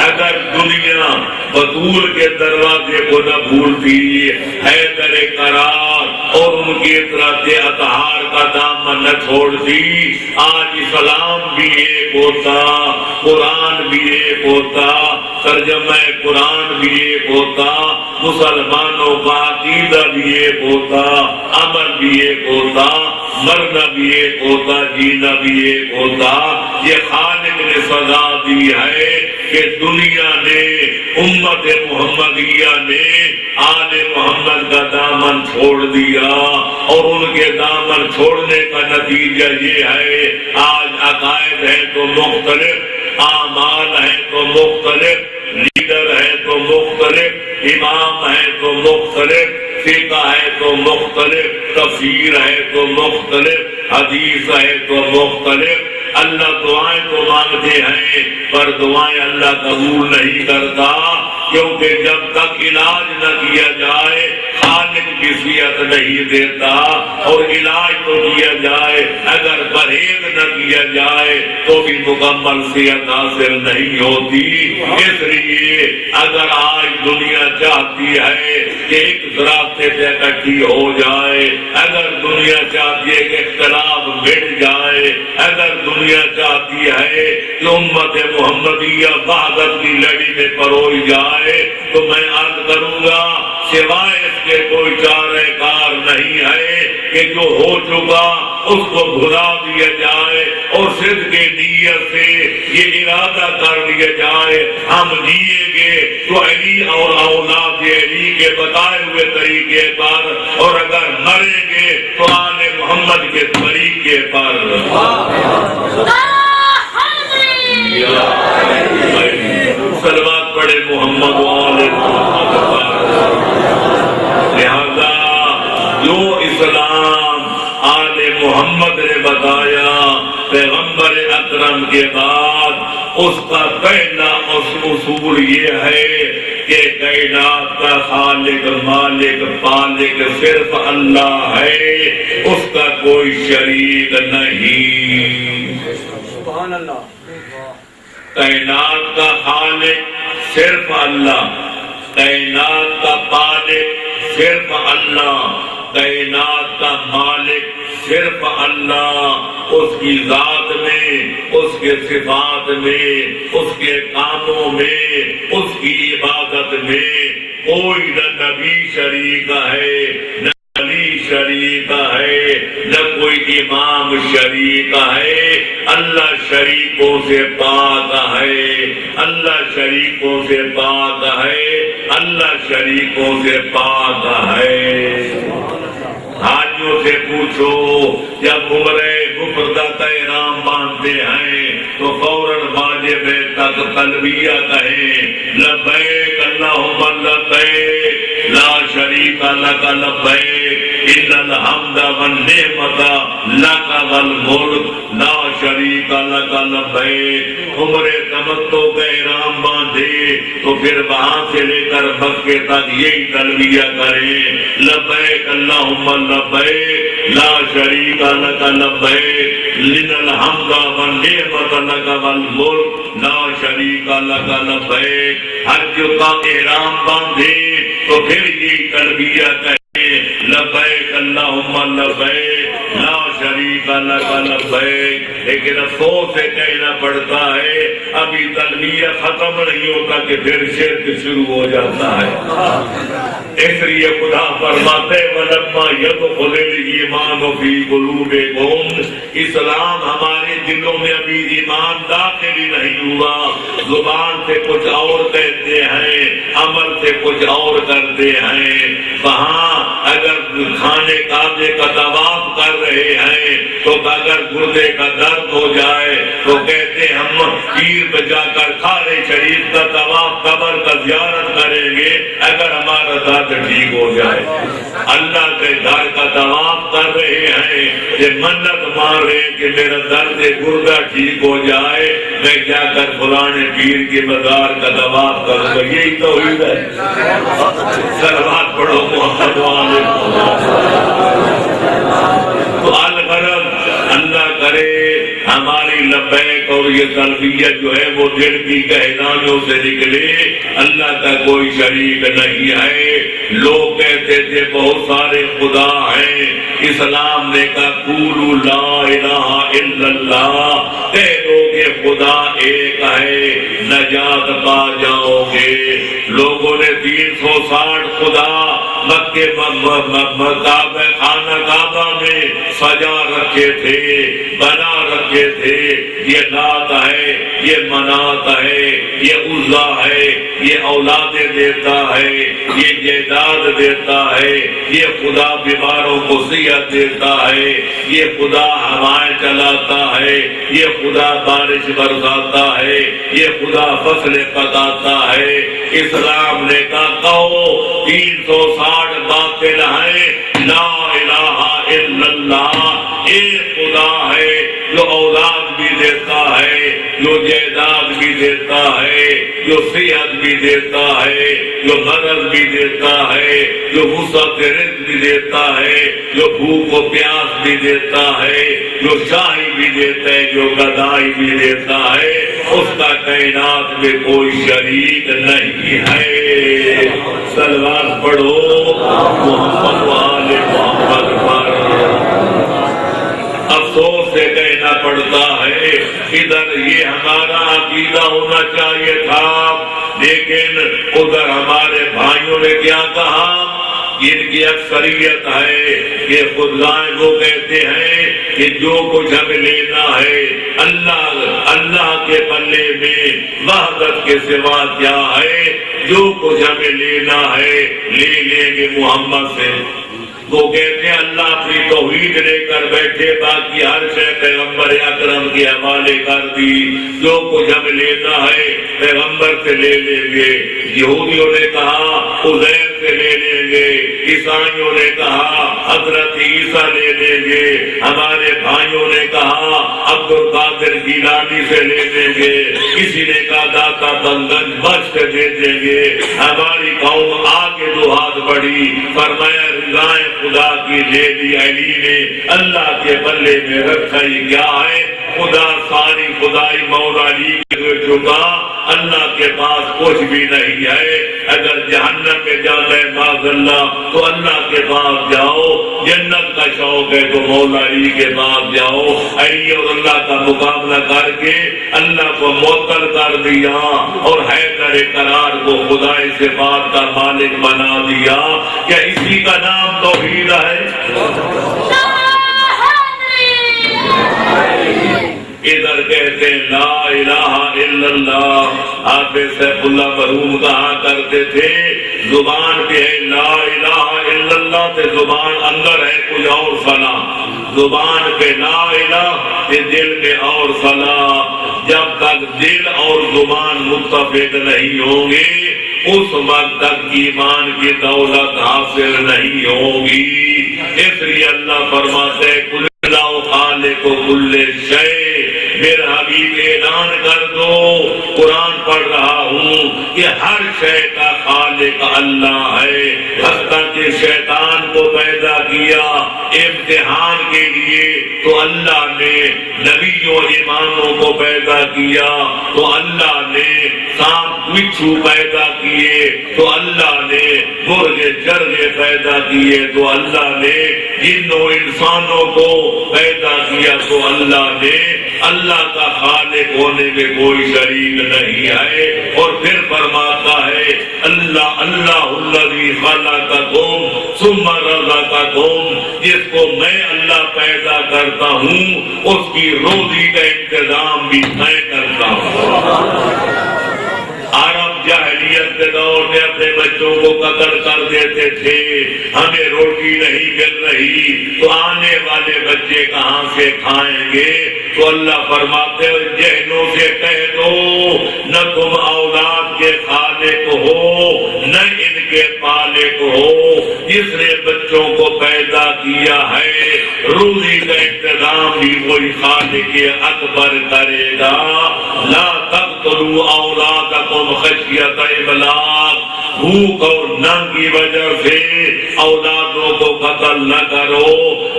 اگر دنیا بطول کے دروازے کو نہ بھولتی، حیدر کرار اور ان کی اطراف اطہار کا دامن نہ چھوڑتی، آج اسلام بھی ایک ہوتا، قرآن بھی ایک ہوتا، ترجمہ قرآن بھی ایک ہوتا، مسلمانوں کا عقیدہ بھی ایک ہوتا، عمل بھی ایک ہوتا، مرنا بھی ایک ہوتا، جینا بھی ایک ہوتا۔ یہ خالق نے سزا دی ہے کہ دنیا نے، امت محمدیہ نے آل محمد کا دامن چھوڑ دیا، اور ان کے دامن چھوڑنے کا نتیجہ یہ ہے آج عقائد ہے تو مختلف، اعمال ہے تو مختلف، لیڈر ہے تو مختلف، امام ہے تو مختلف، فقہ ہے تو مختلف، تفسیر ہے تو مختلف، حدیث ہے تو مختلف۔ اللہ دعائیں تو مانگتے ہیں پر دعائیں اللہ قبول نہیں کرتا، کیونکہ جب تک علاج نہ کیا جائے خالق بھی صحت نہیں دیتا، اور علاج تو کیا جائے، اگر پرہیز نہ کیا جائے تو بھی مکمل صحت حاصل نہیں ہوتی۔ اس لیے اگر آج دنیا چاہتی ہے کہ ایک راستے سے اکٹھی ہو جائے، اگر دنیا چاہتی ہے کہ اختلاف مٹ جائے، اگر دنیا چاہتی ہے کہ امت محمدیہ وحدت کی لڑی میں پروئی جائے، تو میں عرض کروں گا سوائے اس کے کوئی چارہ کار نہیں ہے کہ جو ہو چکا اس کو بھلا دیا جائے اور صدق کی نیت سے یہ ارادہ کر لیا جائے ہم جیئیں گے تو علی اور اولاد علی کے بتائے ہوئے طریقے پر، اور اگر مریں گے تو آل محمد کے طریقے پر۔ صلوات پڑھے محمد والے محمد پر۔ لہذا جو اسلام آل محمد نے بتایا پیغمبر اکرم کے بعد، اس کا پہلا اصول یہ ہے کہ کائنات کا خالق مالک پالک صرف اللہ ہے، اس کا کوئی شریک نہیں۔ سبحان اللہ۔ کائنات کا خالق صرف اللہ، کائنات کا پالک صرف اللہ، کائنات کا مالک صرف اللہ۔ اس کی ذات میں، اس کے صفات میں، اس کے کاموں میں، اس کی عبادت میں کوئی نہ نبی شریک ہے، نہ علی شریک ہے، نہ کوئی امام شریک ہے۔ اللہ شریکوں سے پاک ہے، اللہ شریکوں سے پاک ہے، اللہ شریکوں سے پاک ہے۔ حاجیوں سے پوچھو جب عمرے مفردہ احرام باندھتے ہیں تو فوراً واجب تک تلبیہ کہیں، لبیک اللہم لبیک لا شریک لک لبیک ان الحمد والنعمت لک والملک لا شریک لک لبیک۔ عمرے تمتع کا احرام باندھے تو پھر وہاں سے لے کر مکے تک یہی تلبیہ کریں، لبیک اللہم لبیک لا شریک لک لبیک ان الحمد والنعمت لک والملک لا شریک لک لبیک۔ حج کا احرام باندھے تو پھر یہی تلبیہ کہیں، لبیک اللہم لبیک لا شریک لک لبیک۔ لیکن افسوس سے کہنا پڑتا ہے ابھی تلبیہ ختم نہیں ہوتا کہ پھر شرک شروع ہو جاتا ہے۔ اس لیے خدا فرماتے وَلَمَّا يَدْخُلِ الْإِيمَانُ فِي قُلُوبِكُمْ، اسلام ہمارے دلوں میں ابھی ایمان داخل ہی نہیں ہوا، زبان سے کچھ اور کہتے ہیں، عمل سے کچھ اور کرتے ہیں۔ وہاں اگر کھانے کعبے کا طواف کر رہے ہیں تو اگر گردے کا درد ہو جائے تو کہتے ہم پیر پہ جا کر خانہ شریف کا طواف قبر کا زیارت کریں گے اگر ہمارا درد ٹھیک ہو جائے۔ اللہ کے گھر کا طواف کر رہے ہیں یہ منت مان رہے کہ میرا درد گردہ ٹھیک ہو جائے، میں جا کر فلانے پیر کے مزار کا طواف کروں گا، یہی توحید ہے۔ صلوات پڑھو محمد والے۔ تو الغرض اللہ کرے ہماری لبیک اور یہ تلبیہ جو ہے وہ دل کی گہرائیوں سے نکلے، اللہ کا کوئی شریک نہیں ہے۔ لوگ کہتے تھے بہت سارے خدا ہیں، اسلام نے کہا قولوا لا الہ الا اللہ، کہہ دو کہ خدا ایک ہے نجات پا جاؤ گے۔ لوگوں نے 360 خدا مکے خانہ کعبہ میں سجا رکھے تھے، بنا رکھے تھے، یہ لات ہے، یہ منات ہے، یہ عزا ہے، یہ اولادیں دیتا ہے، یہ جائیداد دیتا ہے، یہ خدا بیماروں کو صحت دیتا ہے، یہ خدا ہوائیں چلاتا ہے، یہ خدا بارش برساتا ہے، یہ خدا فصلیں پکاتا ہے۔ اسلام نے کہا کہو 360 باطل ہیں، لا الہ الا اللہ ایک خدا ہے جو اولاد بھی دیتا ہے، جو جائیداد بھی دیتا ہے، جو صحت بھی دیتا ہے، جو مرض بھی دیتا ہے، جو وسعت رزق بھی دیتا ہے، جو بھوک و پیاس بھی دیتا ہے، جو شاہی بھی دیتا ہے، جو گدائی بھی دیتا ہے، اس کا کائنات میں کوئی شریک نہیں ہے۔ صلوات پڑھو محمد والے محمد پر۔ افسوس سے کہنا پڑتا ہے ادھر یہ ہمارا عقیدہ ہونا چاہیے تھا، لیکن ادھر ہمارے بھائیوں نے کیا کہا ان کی اکثریت ہے کہ خدائیں وہ کہتے ہیں کہ جو کچھ ہمیں لینا ہے اللہ کے پلے میں وحدت کے سوا کیا ہے، جو کچھ ہمیں لینا ہے لے لیں گے محمد سے۔ وہ کہتے ہیں اللہ اپنی توحید لے کر بیٹھے، باقی ہر شے پیغمبر اکرم کے حوالے کر دی، جو کچھ ہمیں لینا ہے پیغمبر سے لے لیں گے۔ یہودیوں نے کہا عزیر سے لے لیں گے، عیسائیوں نے کہا حضرت عیسیٰ لے لیں گے، ہمارے بھائیوں نے کہا عبد القادر گیلانی سے لے لیں گے، کسی نے کہا داتا بنگن بخش سے دے دیں گے۔ ہماری قوم آگے دو ہاتھ بڑھی، فرمایا رضائیں خدا کی لے لی، علی نے اللہ کے بلے میں رکھا ہی کیا ہے، خدا ساری خدائی مولا علی کے چکا، اللہ کے پاس کچھ بھی نہیں ہے۔ اگر جہنم میں جانا ہے معاذ اللہ تو اللہ کے پاس جاؤ، جنت کا شوق ہے تو مولا علی کے پاس جاؤ۔ علی اور اللہ کا مقابلہ کر کے اللہ کو معطل کر دیا اور حیدر قرار کو خدائے صفات کا مالک بنا دیا۔ کیا اسی کا نام توحید ہے؟ ادھر کہتے ہیں لا الہ الا اللہ، حافظ سیف اللہ مرحوم کہا کرتے تھے زبان پہ ہے لا الہ الا اللہ تے زبان اندر ہے کوئی اور فنا، زبان پہ لا الہ تے دل میں اور فنا۔ جب تک دل اور زبان متفق نہیں ہوں گے اس وقت تک ایمان کی دولت حاصل نہیں ہوگی۔ اس لیے اللہ فرماتے ہیں کل خالق کل شے، میرا حبیب اعلان کر دو، قرآن پڑھ رہا ہوں کہ ہر شے کا خالق اللہ ہے، حتیٰ کہ شیطان کو پیدا کیا امتحان کے لیے تو اللہ نے، نبیوں اماموں کو پیدا کیا تو اللہ نے، سانپ بچھو پیدا کیے تو اللہ نے، مرغے چرغے پیدا کیے تو اللہ نے، جنوں انسانوں کو پیدا کیا تو اللہ نے۔ اللہ کا خالق ہونے میں کوئی شریک نہیں ہے۔ اور پھر فرماتا ہے اللہ الذی خلقکم ثم رزقکم، جس کو میں اللہ پیدا کرتا ہوں اس کی روزی کا انتظام بھی میں کرتا ہوں۔ عرب جاہلیت کے دور میں اپنے بچوں کو قتل کر دیتے تھے، ہمیں روٹی نہیں مل رہی تو آنے والے بچے کہاں سے کھائیں گے؟ تو اللہ فرماتے ہو ذہنوں سے کہہ دو نہ تم اولاد کے خالق ہو نہ ان کے خالق ہو، جس نے بچوں کو پیدا کیا ہے روزی کا انتظام بھی وہی خالق اکبر کرے گا۔ لا تقتلوا اولادکم خشیۃ املاق، بھوک اور ننگ کی وجہ سے اولادوں کو قتل نہ کرو،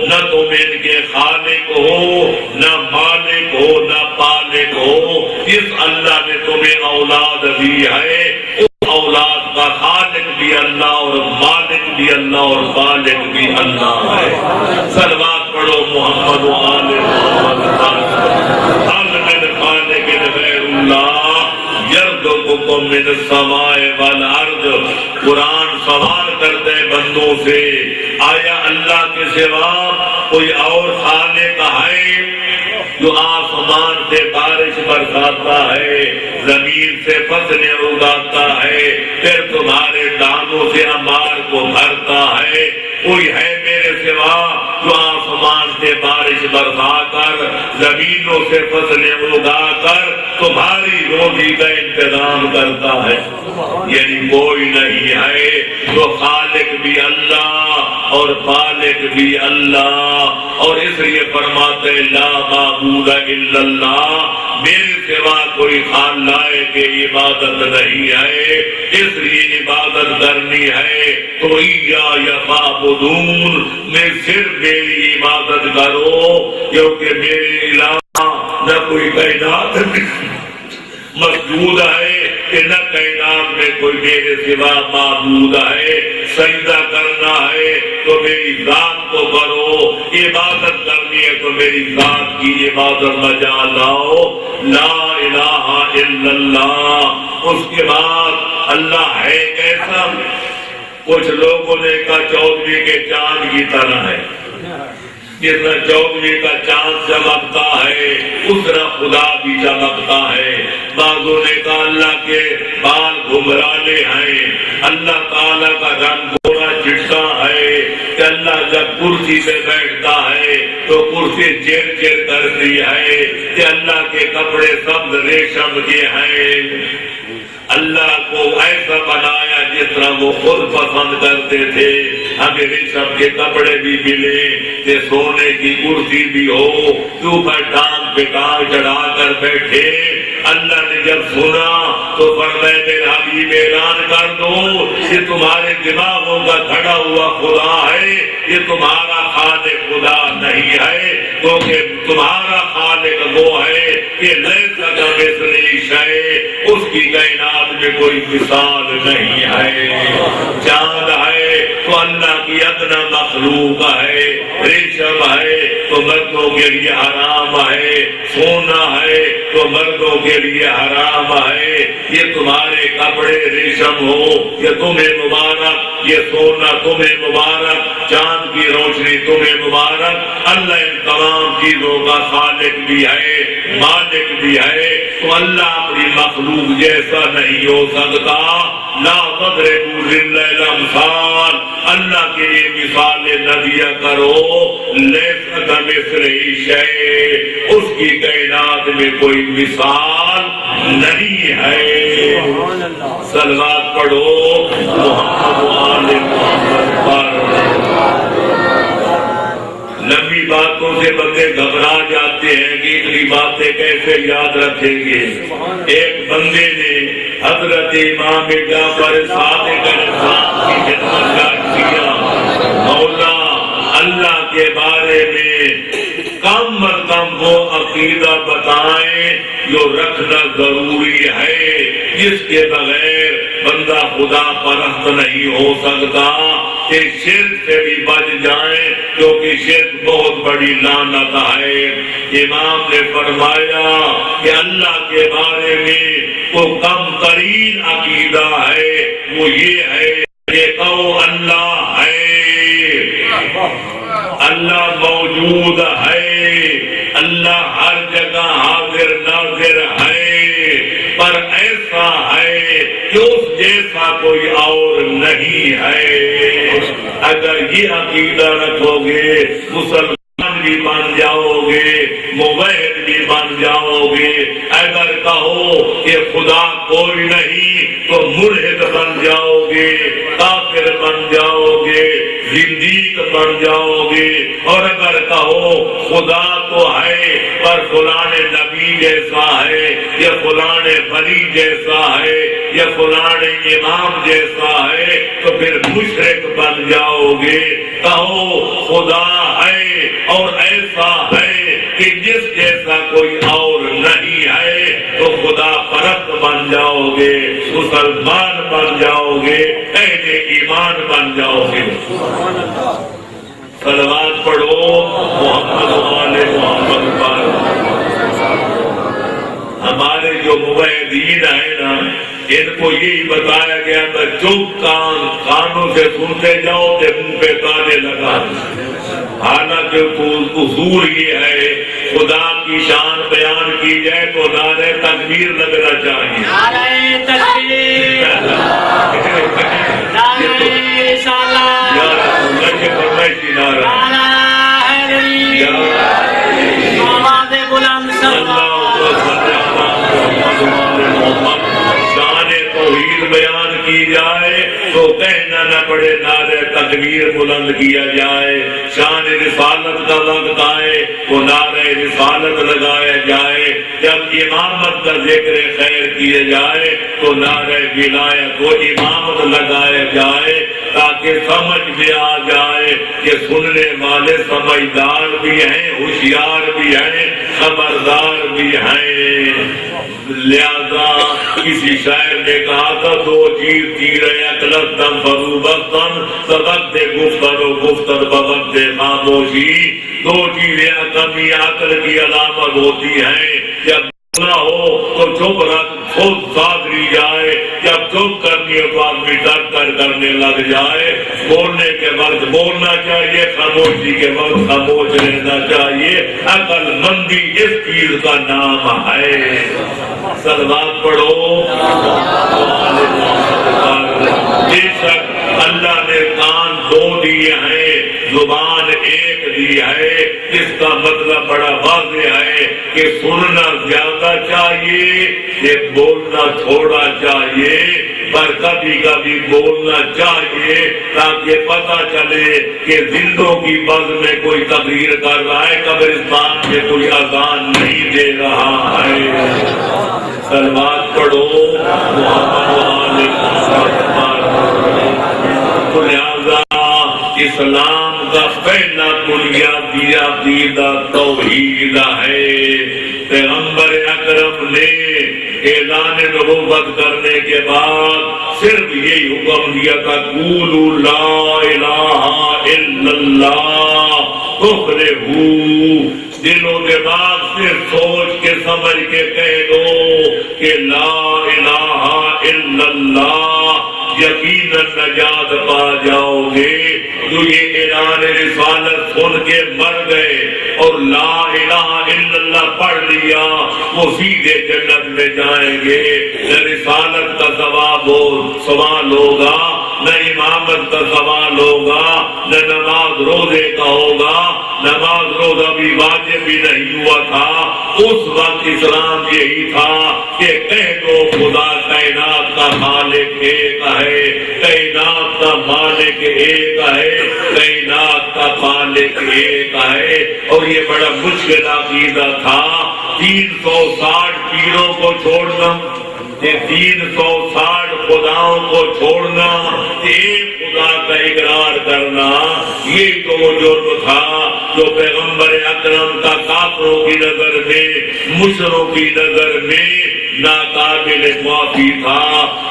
نہ تم ان کے خالق ہو نہ مالک ہو نہ پالک ہو، اس اللہ نے تمہیں اولاد دی ہے، اس اولاد کا خالق بھی اللہ اور مالک بھی اللہ اور خالق بھی اللہ ہے۔ صلوات پڑھو محمد و آل محمد۔ حل من خالق غیر اللہ یرزقکم من السماء والارض، قرآن سوال کرتے بندوں سے آیا اللہ کے سوا کوئی اور خالق ہے جو آسمان سے بارش برساتا ہے، زمین سے فصلیں اگاتا ہے، پھر تمہارے دانوں سے انبار کو بھرتا ہے؟ کوئی ہے میرے سوا جو آسمان سے بارش برسا کر زمینوں سے فصلیں اگا کر تمہاری روزی کا انتظام کرتا ہے؟ یعنی کوئی نہیں ہے۔ جو خالق بھی اللہ اور خالق بھی اللہ، اور اس لیے فرماتے لا معبود الا اللہ، میرے سوا کوئی خالق کی عبادت نہیں ہے، اس لیے عبادت کرنی ہے تو یا فعبدون، میں صرف میری عبادت کرو، کیونکہ میرے علاوہ نہ کوئی کائنات مسجود ہے کہ نہ کائنات میں کوئی میرے سوا معبود ہے۔ سجدہ کرنا ہے تو میری ذات کو کرو، عبادت کرنی ہے تو میری ذات کی عبادت بجا لاؤ۔ لا الہ الا اللہ۔ اس کے بعد اللہ ہے کیسا؟ کچھ لوگوں نے کہا چودھویں کے چاند کی طرح ہے، جتنا چودھویں کا چاند چمکتا ہے اس طرح خدا بھی چمکتا ہے۔ بعضوں نے کہا اللہ کے بال گھمرانے ہیں، اللہ تعالیٰ کا رنگ گھوڑا چٹا ہے کہ اللہ جب کرسی پہ بیٹھتا ہے تو کرسی چیر چیر کرتی ہے کہ اللہ کے کپڑے سبز ریشم کے ہیں۔ اللہ کو ایسا بنایا جس طرح وہ خود پسند کرتے تھے۔ ہمیں ریشم کے کپڑے بھی ملے کہ سونے کی کرسی بھی ہو، اوپر ٹانگ پہ ٹانگ چڑھا کر بیٹھے۔ اللہ نے جب سنا تو فرمایا میرے حبیب اعلان کر دو یہ تمہارے دماغوں کا کھڑا ہوا خدا ہے، یہ تمہارا خالق خدا نہیں ہے، کیونکہ تمہارا خالق وہ ہے کہ لیس کمثلہ شیء، اس کی کائنات میں کوئی مثال نہیں ہے۔ چاند ہے تو اللہ کی ادنا مخلوق ہے، ریشم ہے تو مردوں کے لیے حرام ہے، سونا ہے تو مردوں کے لیے حرام ہے۔ یہ تمہارے کپڑے ریشم ہو یہ تمہیں مبارک، یہ سونا تمہیں مبارک، چاند کی روشنی تمہیں مبارک۔ اللہ ان تمام چیزوں کا خالق بھی ہے، مالک بھی ہے، تو اللہ اپنی مخلوق جیسا نہیں ہو سکتا۔ لا تضربوا للہ الامثال، اللہ کے لیے مثالیں نہ دیا کرو۔ لیس کمثلہ شیء، اس کی کائنات میں کوئی مثال نہیں ہے۔ صلوات پڑھو محمد وآل محمد پر۔ لمبی باتوں سے بندے گھبرا جاتے ہیں کہ اتنی باتیں کیسے یاد رکھیں گے۔ ایک بندے نے حضرت امام جعفر صادق علیہ السلام کی خدمت کیا، مولا اللہ کے بارے میں کم از کم وہ عقیدہ بتائیں جو رکھنا ضروری ہے، جس کے بغیر بندہ خدا پرست نہیں ہو سکتا، کہ شرک سے بھی بچ جائیں کیونکہ شرک بہت بڑی لعنت ہے۔ امام نے فرمایا کہ اللہ کے بارے میں وہ کم ترین عقیدہ ہے، وہ یہ ہے کہ کہو اللہ ہے، اللہ موجود ہے، اللہ ہر جگہ حاضر ناظر ہے، پر ایسا ہے کہ اس جیسا کوئی اور نہیں ہے۔ اگر یہ عقیدہ رکھو گے مسلمان بھی بن جاؤ گے، موحد بھی بن جاؤ گے۔ اگر کہو کہ خدا کوئی نہیں تو ملحد بن جاؤ گے، کافر بن جاؤ گے، زندیق بن جاؤ گے۔ اور اگر کہو خدا تو ہے پر فلاں نبی جیسا ہے، یا فلاں ولی جیسا ہے، یا فلاں امام جیسا ہے، تو پھر مشرک بن جاؤ گے۔ کہو خدا ہے اور ایسا ہے کہ جس جیسا کوئی اور نہیں ہے، تو خدا پرست بن جاؤ گے، مسلمان بن جاؤ گے، اہل ایمان بن جاؤ گے۔ صلوات پڑھو محمد وآل محمد پر۔ ہمارے جو موحدین ہیں نا، ان کو یہی بتایا گیا تھا چپ کانوں سے سنتے جاؤ کہ منہ پہ تانے لگا۔ حالانکہ اصول یہ ہے خدا کی شان بیان کی جائے تو نعرہ تکبیر لگنا چاہیے۔ نعرہ تکبیر، نعرہ رسالت، یا رسول اللہ کے فرمائشی نعرہ، نعرہ حیدری، آواز بلند شان توحید بیان کی جائے تو کہنا نہ پڑے نعرہ تکبیر بلند کیا جائے۔ شان رسالت کا وقت آئے تو نعرہ رسالت لگایا جائے۔ جب امامت کا ذکر خیر کیے جائے تو نعرہ ولایت و امامت لگایا جائے، تاکہ سمجھ میں آ جائے کہ سننے والے سمجھدار بھی ہیں، ہوشیار بھی ہیں، خبردار بھی ہیں۔ لہذا کسی شاعر نے کہا تھا دو چیز تیرے اکلتن فروبستن سبقت گفتن و گفتن بوقت خاموشی۔ دو چیزیں کمی عقل کی علامت ہوتی ہیں، جب نہ ہو تو چپ رکھ، خود ساتھ لی جائے. جب چپ کرنی ہے تو آدمی ڈر کر کرنے لگ جائے. بولنے کے وقت بولنا چاہیے، خاموشی کے وقت خاموش رہنا چاہیے. عقل مندی اس چیز کا نام ہے. صلوات پڑھو. بے شک اللہ نے کان دو دیے ہیں، زبان ایک دی ہے. اس کا مطلب بڑا واضح ہے کہ سننا زیادہ چاہیے کہ بولنا تھوڑا چاہیے، پر کبھی کبھی بولنا چاہیے تاکہ پتہ چلے کہ زندوں کی بز میں کوئی تقریر کر رہا ہے، قبرستان میں کوئی اذان نہیں دے رہا ہے. صلوات پڑھو. تو لہذا اسلام کا پہلا بنیادی عقیدہ توحید ہے. پیغمبر اکرم نے اعلان نبوت کرنے کے بعد صرف یہی حکم دیا تھا، قولوا لا الہ الا اللہ تفلحوا. دل و دماغ سے سوچ کے سمجھ کے کہہ دو کہ لا الہ الا اللہ، یقیناً نجات پا جاؤ گے. جو یہ اعلان رسالت سن کے مر گئے اور لا الہ الا اللہ پڑھ لیا وہ سیدھے جنت میں جائیں گے. نہ رسالت کا سوال ہوگا، نہ امامت کا سوال ہوگا، نہ نماز روزے کا ہوگا. نماز روزہ بھی واجب بھی نہیں ہوا تھا. اس وقت اسلام یہی تھا کہ کہہ دو خدا کائنات کا مالک ایک ہے، کائنات کا مالک ایک ہے، کائنات کا مالک ایک ہے. اور یہ بڑا مشکل عقیدہ تھا. 360 پیروں کو چھوڑنا، 360 خداؤں کو چھوڑنا، ایک خدا کا اقرار کرنا، یہ تو وہ جرم تھا جو پیغمبر اکرم کا کافروں کی نظر میں، مشرکوں کی نظر میں ناقابل معافی تھا.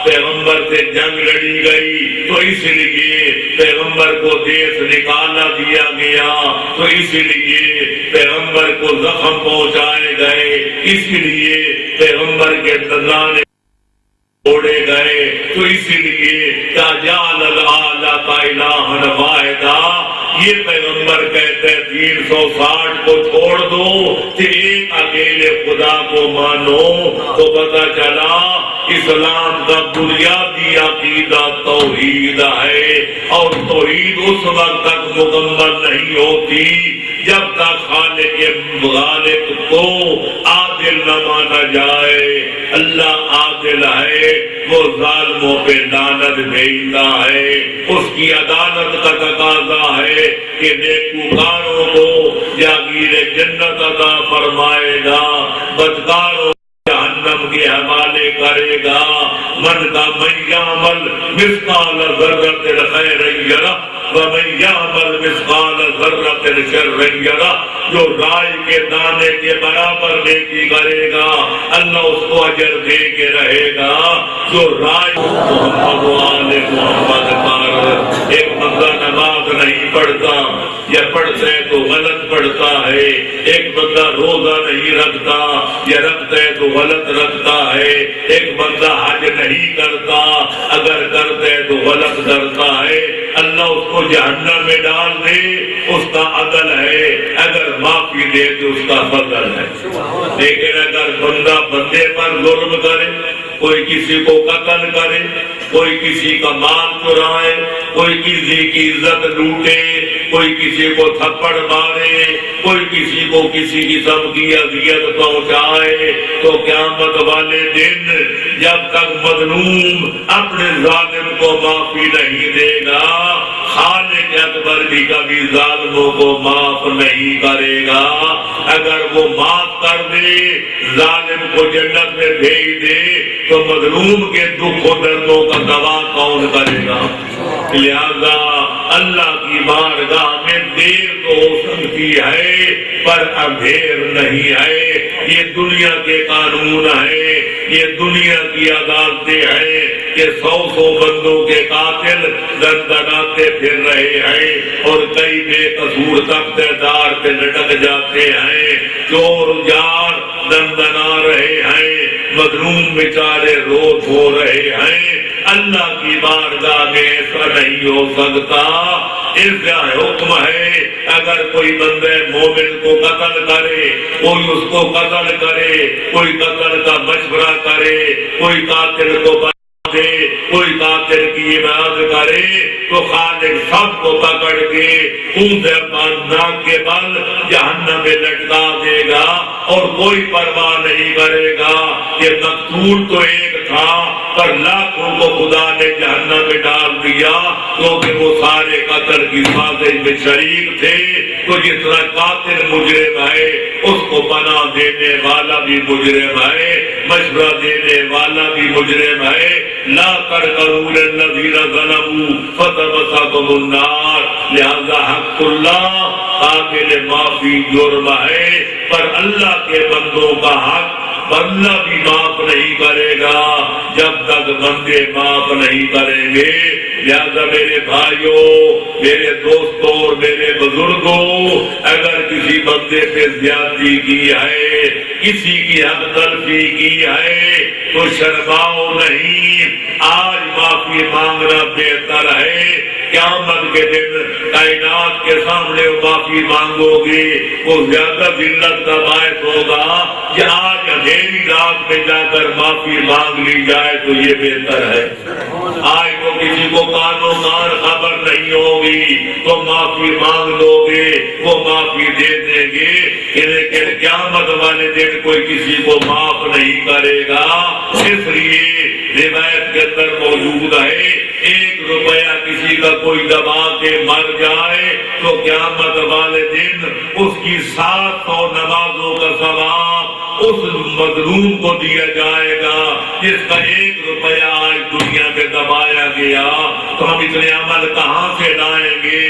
پیغمبر سے جنگ لڑی گئی تو اس لیے پیغمبر کو دیس نکالا دیا گیا، تو اس لیے پیغمبر کو زخم پہنچائے گئے، اس لیے پیغمبر کے دندان توڑے گئے، تو اس لیے تجعل الآلۃ الہا واحدا. یہ پیغمبر کہتے ہیں 360 کو چھوڑ دو کہ ایک اکیلے خدا کو مانو. تو پتہ چلا اسلام کا بنیادی عقیدہ توحید ہے. اور توحید اس وقت تک مکمل نہیں ہوتی جب تک خالق غالب کو عادل نہ مانا جائے. اللہ عادل ہے، وہ ظالموں پہ لعنت بھیجتا ہے. اس کی عدالت کا تقاضا ہے کہ نیکوکاروں کو جاگیر جنت عطا فرمائے گا، بدکاروں جہنم کے حوالے کرے گا. من کا من یعمل مثقال ذرۃ خیرا یرہ ومن یعمل مثقال ذرۃ شرا یرہ. جو رائے کے دانے کے برابر نیکی کرے گا اللہ اس کو اجر دے کے رہے گا. جو رائے محمد وآل محمد پر ایک بندہ نماز نہیں پڑھتا یا پڑھتا ہے تو غلط پڑھتا ہے، ایک بندہ روزہ نہیں رکھتا یا رکھتا ہے تو غلط رکھتا ہے، ایک بندہ حج نہیں کرتا اگر کرتا ہے تو غلط کرتا ہے، اللہ اس کو جہنم میں ڈال دے اس کا عدل ہے، اگر معافی دے تو اس کا فضل ہے. لیکن اگر بندہ بندے پر ظلم کرے، کوئی کسی کو قتل کرے، کوئی کسی کا مال چرائے، کوئی کسی کی عزت لوٹے، کوئی کسی کو تھپڑ مارے، کوئی کسی کو کسی قسم کی اذیت پہنچائے، تو قیامت والے دن جب تک مظلوم اپنے ظالم کو معافی نہیں دے گا، خالق اکبر بھی کبھی ظالموں کو معاف نہیں کرے گا. اگر وہ معاف کر دے، ظالم کو جنت میں بھیج دے، تو مظلوم کے دکھ و دردوں کا دوا کون کرے گا؟ لہذا اللہ کی بارگاہ میں دیر تو ہو سکتی ہے پر اندھیر نہیں ہے. یہ دنیا کے قانون ہے، یہ دنیا کی عدالتیں ہیں. کہ 100 بندوں کے قاتل دندناتے پھر رہے ہیں اور کئی بے قصور تخت دار پہ لٹک جاتے ہیں، چور جار دندنا رہے ہیں، مظلوم بیچارے روز ہو رہے ہیں۔ اللہ کی بارگاہ میں ایسا نہیں ہو سکتا۔ اس کا حکم ہے اگر کوئی بندے مومن کو قتل کرے، کوئی اس کو قتل کرے، کوئی قتل کا مشورہ کرے، کوئی قاتل کو دے، کوئی قاتل کی عبادت کرے تو خالق سب کو پکڑ کے اونچے ناک کے بل جہنم میں لٹکا دے گا اور کوئی پرواہ نہیں کرے گا کہ مقتول تو ایک تھا پر لاکھوں کو خدا نے جہنم میں ڈال دیا کیونکہ وہ سارے قتل کی سازش میں شریک تھے۔ تو جس طرح قاتل مجرم ہے اس کو پناہ دینے والا بھی مجرم ہے، مشورہ دینے والا بھی مجرم ہے۔ لا ترکنوا للذین ظلموا فتمسککم النار، لہذا حق اللہ قابل معافی جرم ہے پر اللہ کے بندوں کا حق بندہ بھی معاف نہیں کرے گا جب تک بندے معاف نہیں کریں گے۔ لہذا میرے بھائیوں، میرے دوستوں اور میرے بزرگوں، اگر کسی بندے پہ زیادتی کی ہے، کسی کی حق تلفی کی ہے تو شرماؤ نہیں، آج معافی مانگنا بہتر ہے۔ قیامت کے دن کائنات کے سامنے معافی مانگو گے وہ زیادہ ذلت کا باعث ہوگا کہ آج اندھیری رات میں جا کر معافی مانگ لی جائے تو یہ بہتر ہے۔ آج تو کسی کو کانوں کان خبر نہیں ہوگی تو معافی مانگ لو گے، وہ معافی دے دیں گے، لیکن قیامت والے دن کوئی کسی کو معاف نہیں کرے گا۔ اس لیے روایت کے اندر موجود ہے 1 روپیہ کسی کا کوئی دبا کے مر جائے تو قیامت والے دن اس کی 700 نمازوں کا ثواب اس مظلوم کو دیا جائے گا جس کا 1 روپیہ آج دنیا میں دبایا گیا۔ تو ہم اتنے عمل کہاں سے لائیں گے؟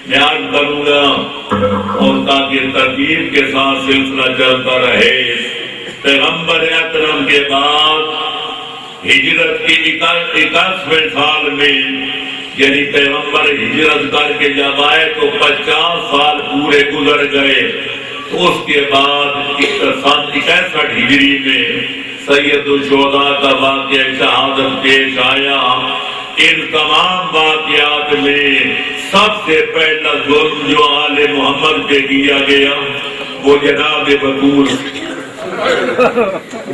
میں عرض کروں گا اور تاکہ ترتیب کے ساتھ سلسلہ چلتا رہے۔ پیغمبر اکرم کے بعد ہجرت کی 81ویں سال میں یعنی پیغمبر ہجرت کر کے جب آئے تو 50 سال پورے گزر گئے۔ تو اس کے بعد 61 ہجری میں سید الشہداء کا واقعہ شہادت پیش آیا۔ ان تمام واقعات میں سب سے پہلا ظلم جو آل محمد پہ کیا گیا وہ جناب بطول۔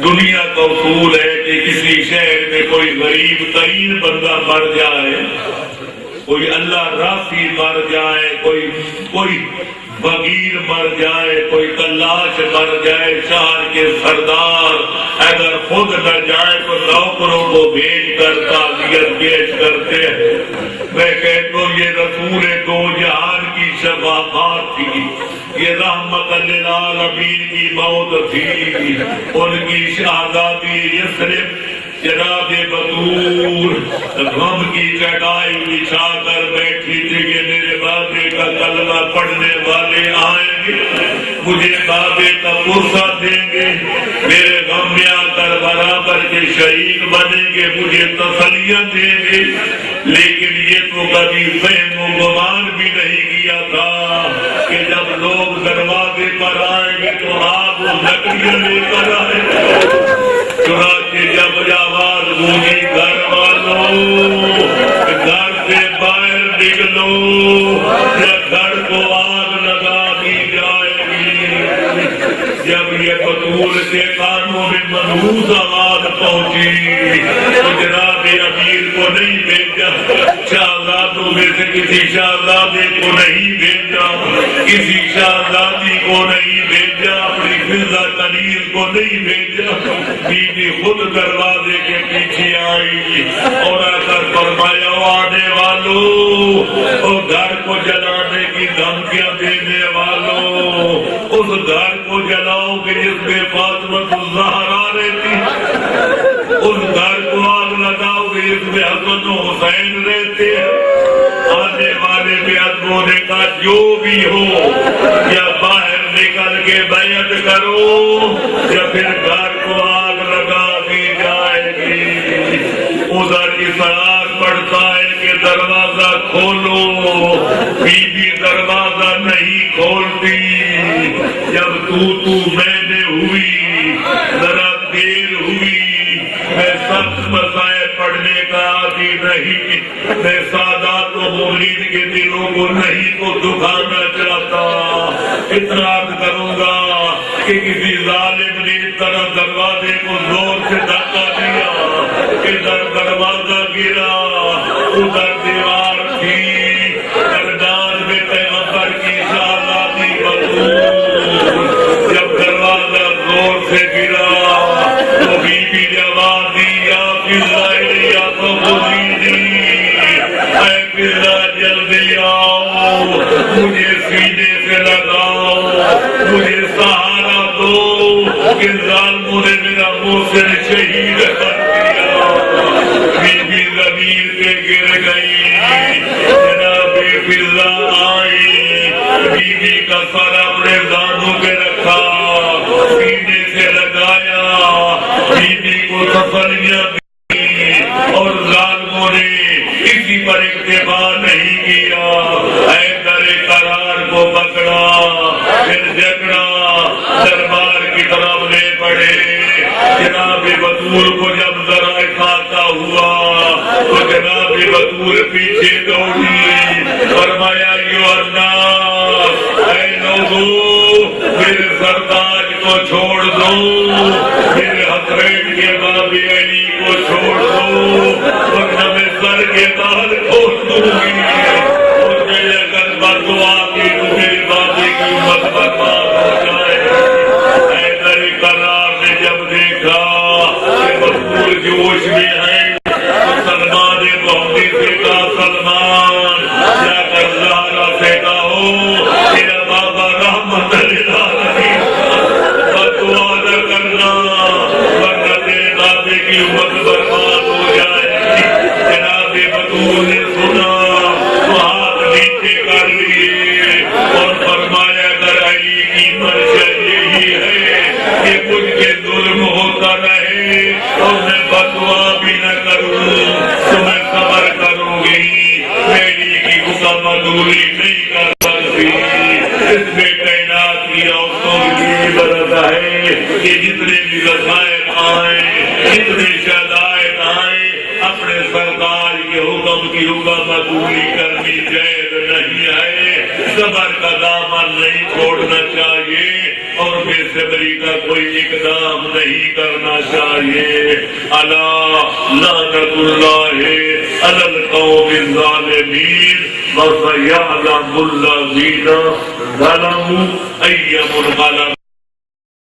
دنیا کا اصول ہے کہ کسی شہر میں کوئی غریب ترین بندہ مر جائے، کوئی اللہ راسی مر جائے، کوئی فقیر مر جائے، کوئی کلاش مر جائے، شہر کے سردار اگر خود نہ جائے تو نوکروں کو بھیج کر تعزیت پیش کرتے ہیں۔ میں کہتا ہوں یہ رسول دو جہان کی شفاعت تھی، یہ رحمت للعالمین کی موت تھی، ان کی شہادتی یثرب جناب بطول غم کی چٹائی بچھا کر بیٹھی تھی کہ میرے بابے کا کلمہ پڑھنے والے آئیں گے، مجھے بابے کا پرسہ دیں گے، میرے غم میں آ کر برابر کے شہید بنیں گے، مجھے تسلیاں دیں گے۔ لیکن یہ تو کبھی فہم و گمان بھی نہیں کیا تھا کہ جب لوگ دروازے پر آئیں گے تو آپ وہ لکڑیاں لے کر آئیں گے۔ چنانچہ جب آواز گونجی گھر والوں گھر سے باہر نکلو یا گھر کو آگ لگا دی جائے گی۔ جب یہ بطول کے کانوں میں منحوس آواز پہنچی تو جناب امیر کو نہیں بھیجا، شہزادوں میں سے کسی شہزادے کو نہیں بھیجا، کسی شہزادی کو نہیں بھیجا، اپنی فضا کنیز کو نہیں بھیجا، بیوی خود دروازے کے پیچھے آئی اور آ کر فرمایا آنے والوں، اور گھر کو جلانے کی دھمکیاں دینے والوں، اس گھر کو جلاؤ کہ جس میں فاطمہ الزہرا رہتی، اس گھر کو آگ لگاؤ کہ جس میں حسن و حسین رہتے ہیں۔ آنے والے بیعتوں نے کہا جو بھی ہو یا باہر نکل کے بیعت کرو یا پھر گھر کو آگ لگا دی جائے گی۔ ادھر اسرار پڑتا ہے کہ دروازہ کھولو، بی بی دروازہ نہیں کھولتی. جب تو میں نے ہوئی، ذرا دیر ہوئی، میں سخت مسائل پڑھنے کا عادی نہیں، میں سادات و مومنین کے دلوں کو نہیں تو دکھانا چاہتا. اتنا عرض کروں گا کہ کسی ظالم نے اس طرح دروازے کو زور سے دھکا دیا کہ دروازہ گرا، ادھر دیوار تھی، درمیان میں پیغمبر کی شہزادی بطول. جب دروازہ زور سے گرا تو بی بی نے آواز دی، یا فضا یا تو مزیدی، اے فضا جلدی آؤ، مجھے سینے سے لگاؤ، مجھے سہارا دو کہ ظالموں نے میرا محسن شہید کر دیا. بی بی زمین پہ گر گئی. جناب فضا آئی، بی بی کا سر اپنے دانوں پہ رکھا، سینے سے لگایا، بی بی کو تسلیاں دی، اور ظالموں نے کسی پر اکتفا نہیں کیا. حیدر قرار کو پکڑا، پھر جھگڑا دربار کی طرف لے پڑے. جناب بطول کو جب ذرا احاطہ ہوا تو جناب بطول پیچھے دوڑی. فرمایا یو الناس، اے لوگو، میرے سردار کو چھوڑ دو، میرے حضرت کے باب علی کو چھوڑ دو، ورنہ میں سر کے بال کھول دوں گی، اور میں اگر بدعا کی تو میرے بابے کی امت برباد ہو جائے. حیدر قرار نے جب دیکھا کہ مقبول جوش میں ہے تو سلمان محمدی سے کہا، سلمان جا کر زہرا سے کہو تیرا بابا رحمت للعالمین، بدعا نہ کرنا ورنہ تیرے بابے کی امت برباد ہو جائے گی. جناب بطول نے سنا تو ہاتھ نیچے کر لیے اور فرمایا، اگر علی کی منشا یہی ہے کہ مجھ کے ظلم ہوتا رہے اور میں بدعا بھی نہ کروں تو میں صبر کروں گی، میری کی حکم دوری نہیں کر سکتی. اس میں کائنات کی عورتوں کی ضرورت ہے کہ جتنے بھی رسائل آئیں، جتنے شدائد آئیں، اپنے سرکار کے حکم کی حکم دوری کرنی جائز نہیں ہے. صبر کا دامن نہیں چھوڑنا چاہیے اور بے صبری کا کوئی اقدام نہیں کرنا چاہیے. الا لعنت اللہ علی القوم الظالمین وسیعلم الذین ظلموا ای منقلب.